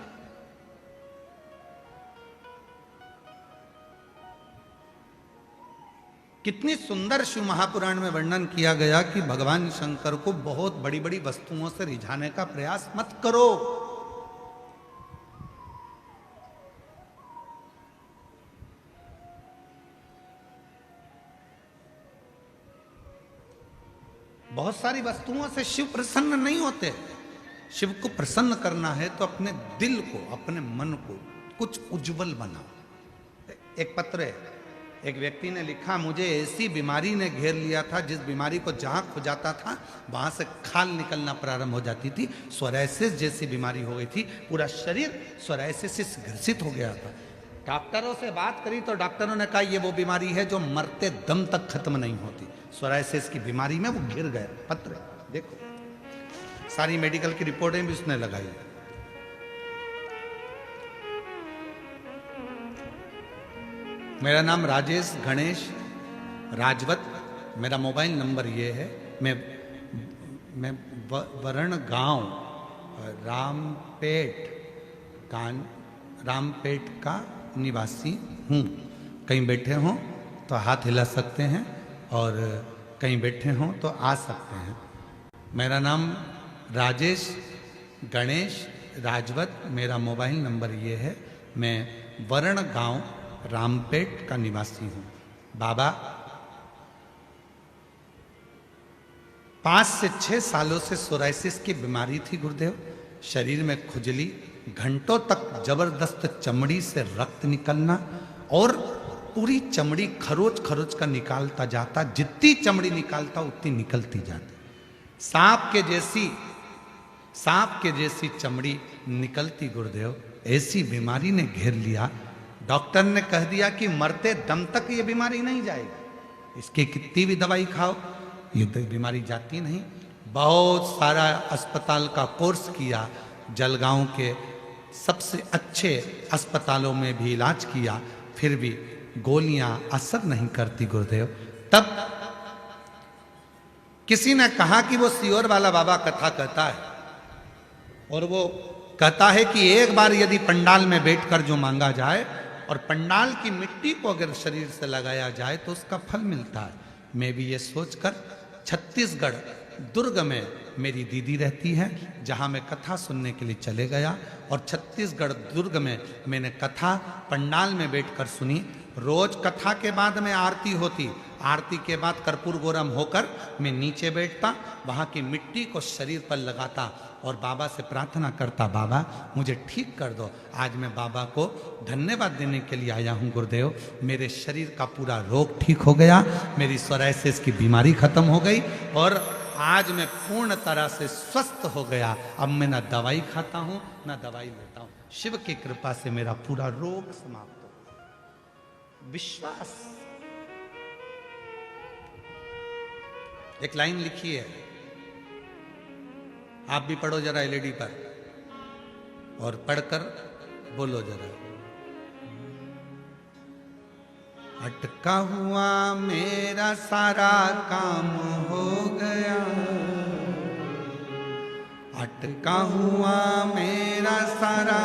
A: कितनी सुंदर शिव महापुराण में वर्णन किया गया कि भगवान शंकर को बहुत बड़ी बड़ी वस्तुओं से रिझाने का प्रयास मत करो। बहुत सारी वस्तुओं से शिव प्रसन्न नहीं होते। शिव को प्रसन्न करना है तो अपने दिल को, अपने मन को कुछ उज्जवल बनाओ। एक पत्र है, एक व्यक्ति ने लिखा, मुझे ऐसी बीमारी ने घेर लिया था जिस बीमारी को जहां खुजाता था वहां से खाल निकलना प्रारंभ हो जाती थी। सोरायसिस जैसी बीमारी हो गई थी, पूरा शरीर सोरायसिस से ग्रसित हो गया था। डॉक्टरों से बात करी तो डॉक्टरों ने कहा ये वो बीमारी है जो मरते दम तक खत्म नहीं होती। सोरायसिस की बीमारी में वो घिर गए। पत्र देखो, सारी मेडिकल की रिपोर्टें भी उसने लगाई। मेरा नाम राजेश गणेश राजवत, मेरा मोबाइल नंबर ये है। मैं वरण गांव रामपेट का निवासी हूँ। कहीं बैठे हों तो हाथ हिला सकते हैं और कहीं बैठे हों तो आ सकते हैं। मेरा नाम राजेश गणेश राजवत, मेरा मोबाइल नंबर ये है। मैं वरण गांव रामपेट का निवासी हूँ। बाबा 5 से 6 सालों से सोरायसिस की बीमारी थी गुरुदेव। शरीर में खुजली, घंटों तक जबरदस्त चमड़ी से रक्त निकलना और पूरी चमड़ी खरोच खरोच का निकालता जाता। जितनी चमड़ी निकालता उतनी निकलती जाती। सांप के जैसी चमड़ी निकलती गुरुदेव। ऐसी बीमारी ने घेर लिया। डॉक्टर ने कह दिया कि मरते दम तक ये बीमारी नहीं जाएगी, इसकी कितनी भी दवाई खाओ ये बीमारी जाती नहीं। बहुत सारा अस्पताल का कोर्स किया, जलगांव के सबसे अच्छे अस्पतालों में भी इलाज किया, फिर भी गोलियां असर नहीं करती गुरुदेव। तब किसी ने कहा कि वो सियोर वाला बाबा कथा कहता है और वो कहता है कि एक बार यदि पंडाल में बैठकर जो मांगा जाए और पंडाल की मिट्टी को अगर शरीर से लगाया जाए तो उसका फल मिलता है। मैं भी ये सोचकर छत्तीसगढ़ दुर्ग में मेरी दीदी रहती है, जहाँ मैं कथा सुनने के लिए चले गया और छत्तीसगढ़ दुर्ग में मैंने कथा पंडाल में बैठकर सुनी। रोज कथा के बाद में आरती होती, आरती के बाद कर्पूर गौरम होकर मैं नीचे बैठता, वहाँ की मिट्टी को शरीर पर लगाता और बाबा से प्रार्थना करता, बाबा मुझे ठीक कर दो। आज मैं बाबा को धन्यवाद देने के लिए आया हूँ गुरुदेव। मेरे शरीर का पूरा रोग ठीक हो गया, मेरी सोरायसिस की बीमारी खत्म हो गई और आज मैं पूर्ण तरह से स्वस्थ हो गया। अब मैं ना दवाई खाता हूँ ना दवाई लेता हूँ। शिव की कृपा से मेरा पूरा रोग समाप्त हो गया। विश्वास। एक लाइन लिखी है, आप भी पढ़ो जरा एलईडी पर और पढ़कर बोलो जरा। अटका हुआ मेरा सारा काम हो गया, अटका हुआ मेरा सारा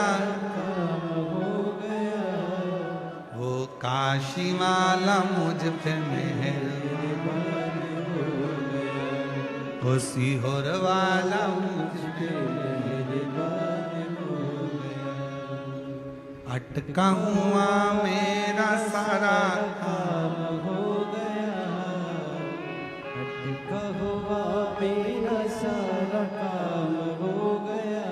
A: काम हो गया। वो काशी वाला मुझ पे मेहरबान हो गया, वो सीहोर वाला मुझ पे मेहरबान हो गया। अटका हुआ मेरा सारा काम हो गया,
B: अटका हुआ मेरा सारा काम हो गया।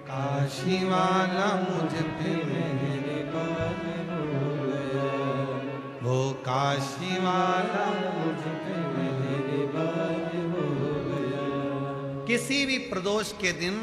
A: काशी वाला मुझ पे मेहरबान
B: हो गया,
A: वो काशी वाला
B: मुझ पे
A: किसी भी प्रदोष के दिन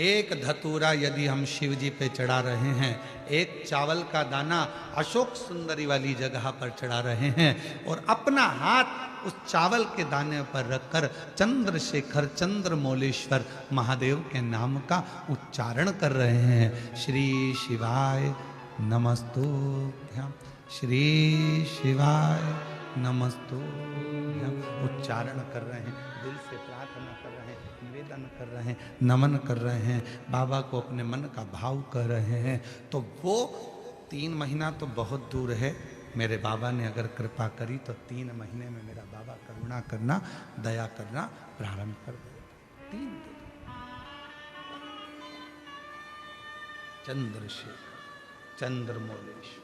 A: एक धतूरा यदि हम शिव जी पे चढ़ा रहे हैं, एक चावल का दाना अशोक सुंदरी वाली जगह पर चढ़ा रहे हैं और अपना हाथ उस चावल के दाने पर रखकर चंद्रशेखर चंद्रमौलेश्वर महादेव के नाम का उच्चारण कर रहे हैं। श्री शिवाय नमस्तुभ्यं, श्री शिवाय नमस्तुभ्यं उच्चारण कर रहे हैं, दिल से प्रार्थना कर रहे हैं, निवेदन कर रहे हैं, नमन कर रहे हैं, बाबा को अपने मन का भाव कर रहे हैं। तो वो 3 महीना तो बहुत दूर है, मेरे बाबा ने अगर कृपा करी तो 3 महीने में मेरा बाबा करुणा करना, दया करना प्रारंभ कर देगा। 3 दिन चंद्रशेखर चंद्रमौलेश्वर।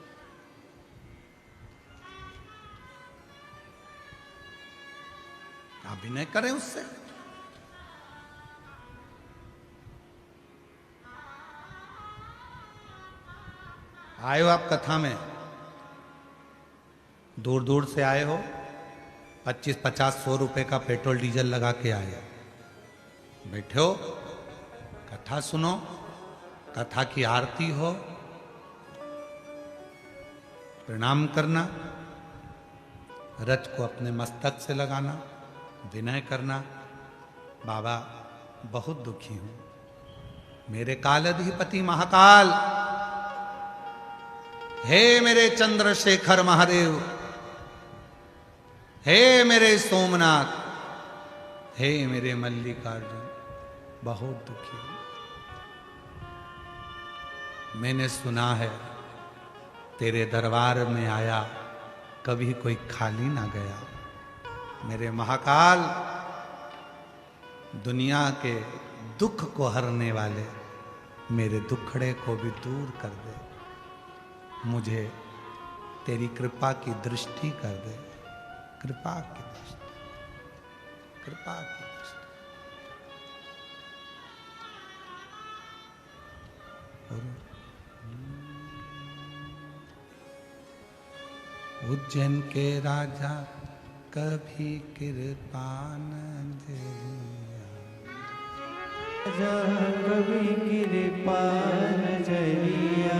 A: अभिनय करें उससे। आए हो आप कथा में, दूर दूर से आए हो, 25, 50, 100 रुपए का पेट्रोल डीजल लगा के आए, बैठे हो, कथा सुनो, कथा की आरती हो, प्रणाम करना, रच को अपने मस्तक से लगाना, विनय करना। बाबा बहुत दुखी हूं, मेरे कालाधिपति महाकाल, हे मेरे चंद्रशेखर महादेव, हे मेरे सोमनाथ, हे मेरे मल्लिकार्जुन, बहुत दुखी हूं। मैंने सुना है तेरे दरबार में आया कभी कोई खाली ना गया। मेरे महाकाल, दुनिया के दुख को हरने वाले मेरे दुखड़े को भी दूर कर दे, मुझे तेरी कृपा की दृष्टि कर दे, कृपा की दृष्टि, कृपा की दृष्टि। उज्जैन के राजा कभी कृपा न जरिया,
B: राजा कभी कृपा नजरिया,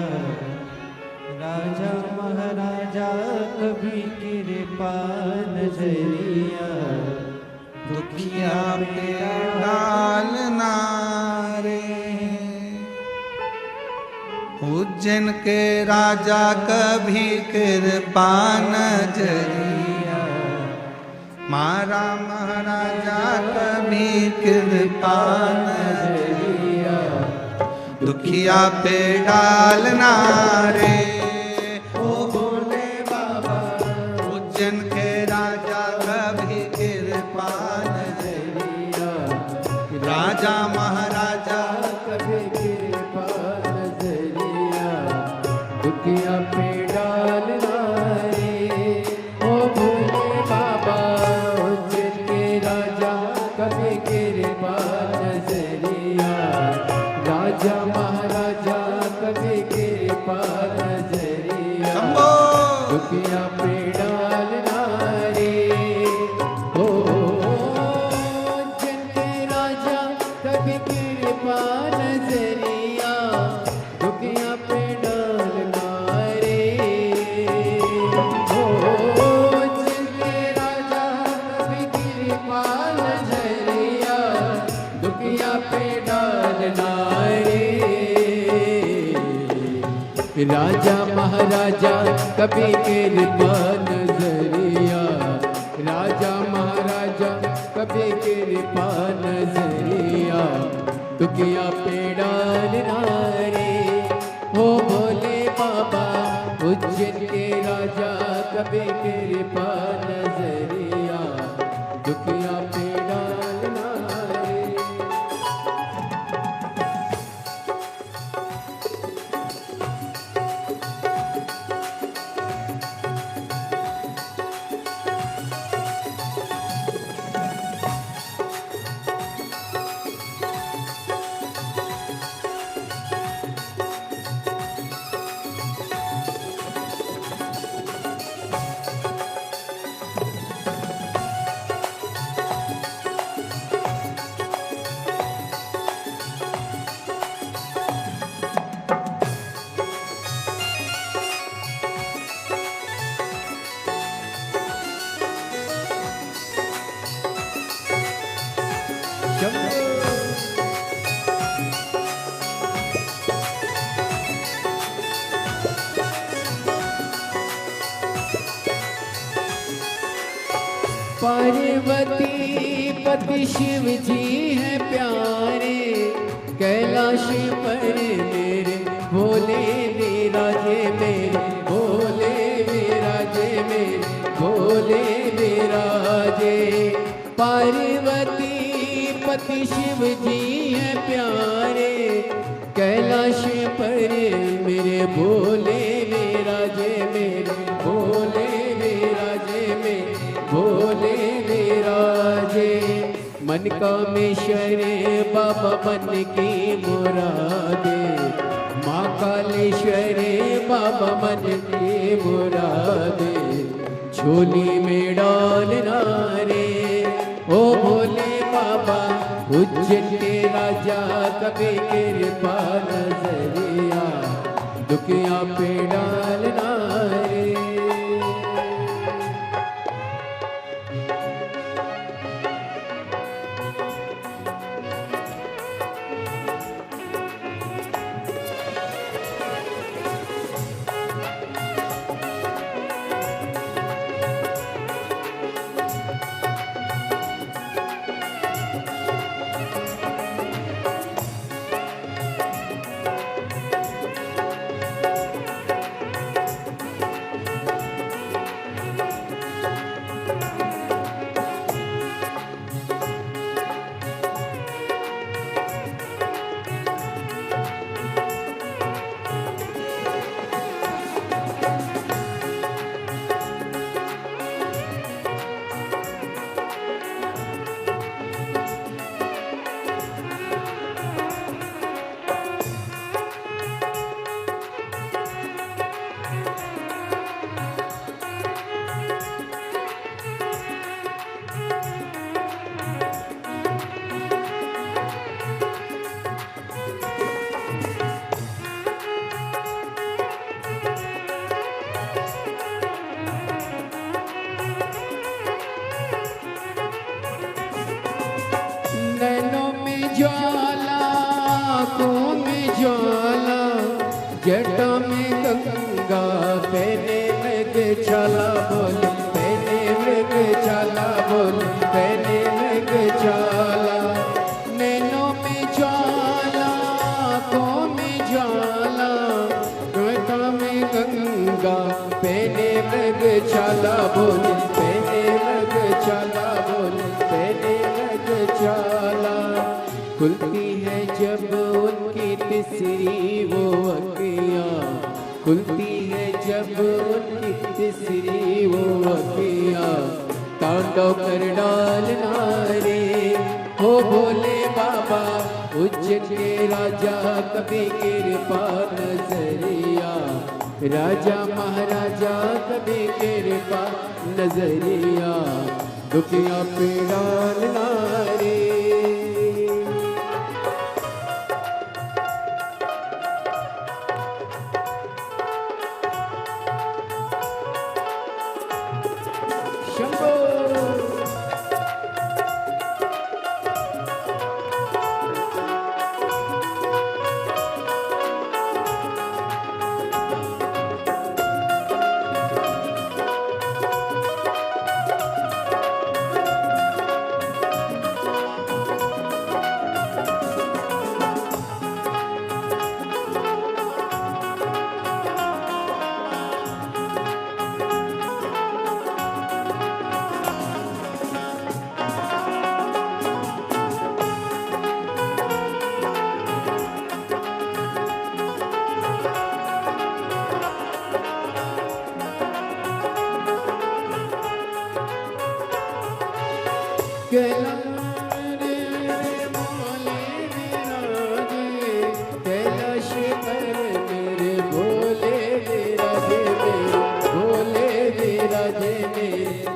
B: राजा महाराजा कभी कृपा नजरिया,
A: दुखिया पे डालना रे। उज्जैन के राजा कभी कृपा नजरिया, मारा महाराजा कभी कृपा नजरिया, दुखिया पे डालना रे। ओ भोले बाबा, उज्जैन के राजा कभी कृपा नजरिया, राजा महाराजा
B: कभी कृपा नजरिया, दुखिया पे डालना रे। ओ भोले बाबा, उज्जैन के राजा कभी कृपा नजरिया, राजा महाराजा कभी कृपा नजरिया, दुखिया पे डालना रे। ओ उज्जैन के राजा कभी कृपा नजरिया, दुखिया पे डालना रे। ओ उज्जैन के राजा कभी कृपा नजरिया, दुखिया पे डालना रे। राजा महाराजा कभी कृपा नजरिया, राजा महाराजा कभी कृपा नजरिया, दुखिया पे डालना रे। हो भोले बाबा, उज्जैन के राजा कभी कृपा नजरिया, दुखिया पे डालना रे। पार्वती पति शिव जी है प्यारे, कैलाश पर मेरे भोले विराजे, मेरे भोले विराजे, मेरे भोले विराजे। पार्वती पति शिव जी है प्यारे, कैलाश पर मेरे भोले विराजे, मेरे भोले विराजे, मेरे भोले विराजे। मन कामेश्वर बाबा मन की मुरादे, माँ कालेश्वर बाबा मन की मुरादे, झोली में डालना रे ओ भोले बाबा। उज्जैन के राजा कभी कृपा नजरिया, दुखिया पे डालना रे। नैनों में ज्वाला, आँखों में ज्वाला, जटा में गंगा, पहने मृग छाला बोल, पहने मृग छाला बोल, पहने मृग छाला। नैनों में ज्वाला, आँखों में ज्वाला, जटा में गंगा, पहने मृग छाला बोल, पहने मृग छाला बोल, पहने मृग छाला। खुलती है जब उनकी तीसरी वो अखियाँ, खुलती है जब उनकी तीसरी वो अखियाँ, तांडव कर डालना रे हो भोले बाबा। उज्जैन के राजा कभी कृपा नजरिया, राजा महाराजा कभी कृपा नजरिया, दुखिया पे डालना रे।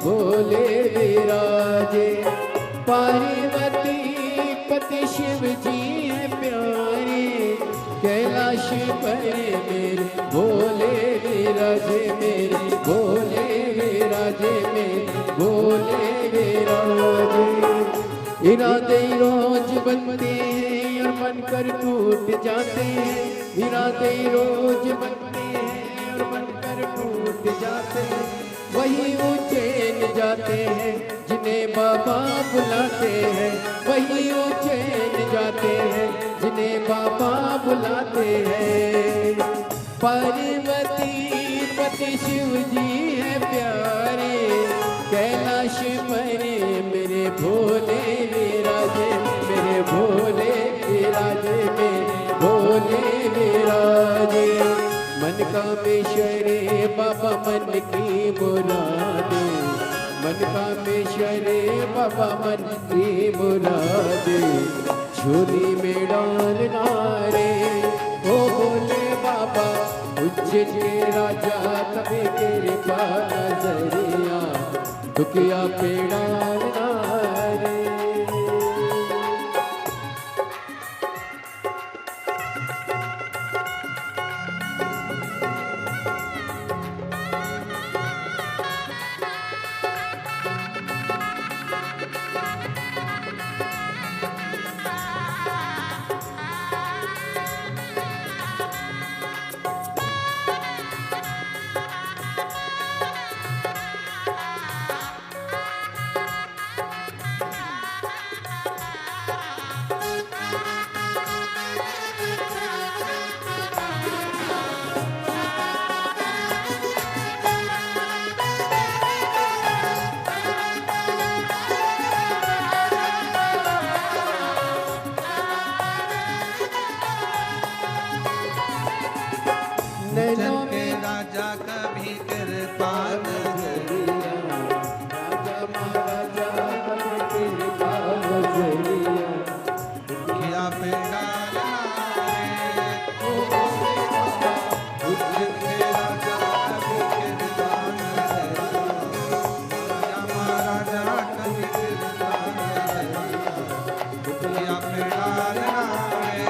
B: भोले विराजे। पार्वती पति शिव जी है प्यारे, कैलाश पर मेरे भोले विराजे, मेरे भोले विराजे, मेरे भोले विराजे। इरादे रोज बनते हैं और बनकर टूट जाते हैं। इरादे रोज बनते हैं और बनकर टूट जाते हैं। वही वो चैन जाते हैं जिन्हें बाबा बुलाते हैं। वही वो चैन जाते हैं जिन्हें बाबा बुलाते हैं। पार्वती पति शिव जी है प्यारे, कैलाश मरे मेरे भोले विराजे, मेरे भोले विराजे, मेरे भोले विराजे। मन कामेश्वरे बाबा मन की मुरादे, मन कामेश्वरे बाबा मन की मुरादे। झोली में डालना रे ओ भोले बाबा, उज्जैन के राजा कभी कृपा नजरिया, दुखिया पे डालना रे।
A: उज्जैन के राजा कभी कृपा नजरिया,
B: राजा महाराजा कभी कृपा नजरिया,
A: दुखिया पे डालना रे ओ भोले बाबा। उज्जैन के राजा कभी कृपा नजरिया, राजा महाराजा कभी कृपा नजरिया, दुखिया पे डालना रे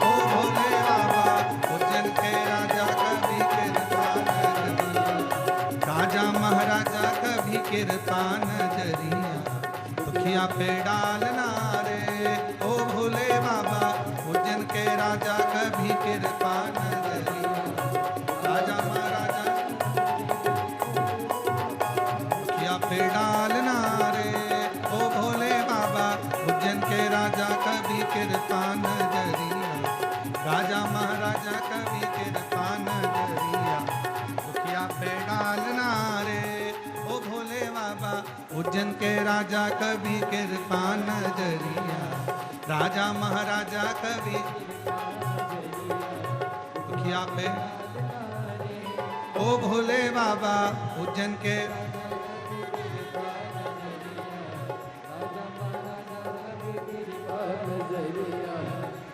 A: ओ भोले बाबा। उज्जैन के राजा कभी कृपा नजरिया, राजा महाराजा कभी कृपा नजरिया, दुखिया पे डालना रे ओ भोले बाबा। उज्जैन के राजा कभी कृपा नजरिया, राजा महाराजा दुखिया पे डालना रे ओ भोले बाबा। उज्जैन के राजा कभी कृपा नजरिया, राजा महाराजा कभी कृपा नजरिया, दुखिया पे डालना रे ओ भोले बाबा। उज्जैन के राजा कभी कृपा नजरिया, राजा महाराजा कभी दुखिया पे ओ भोले बाबा। उज्जैन के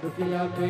B: दुखिया पे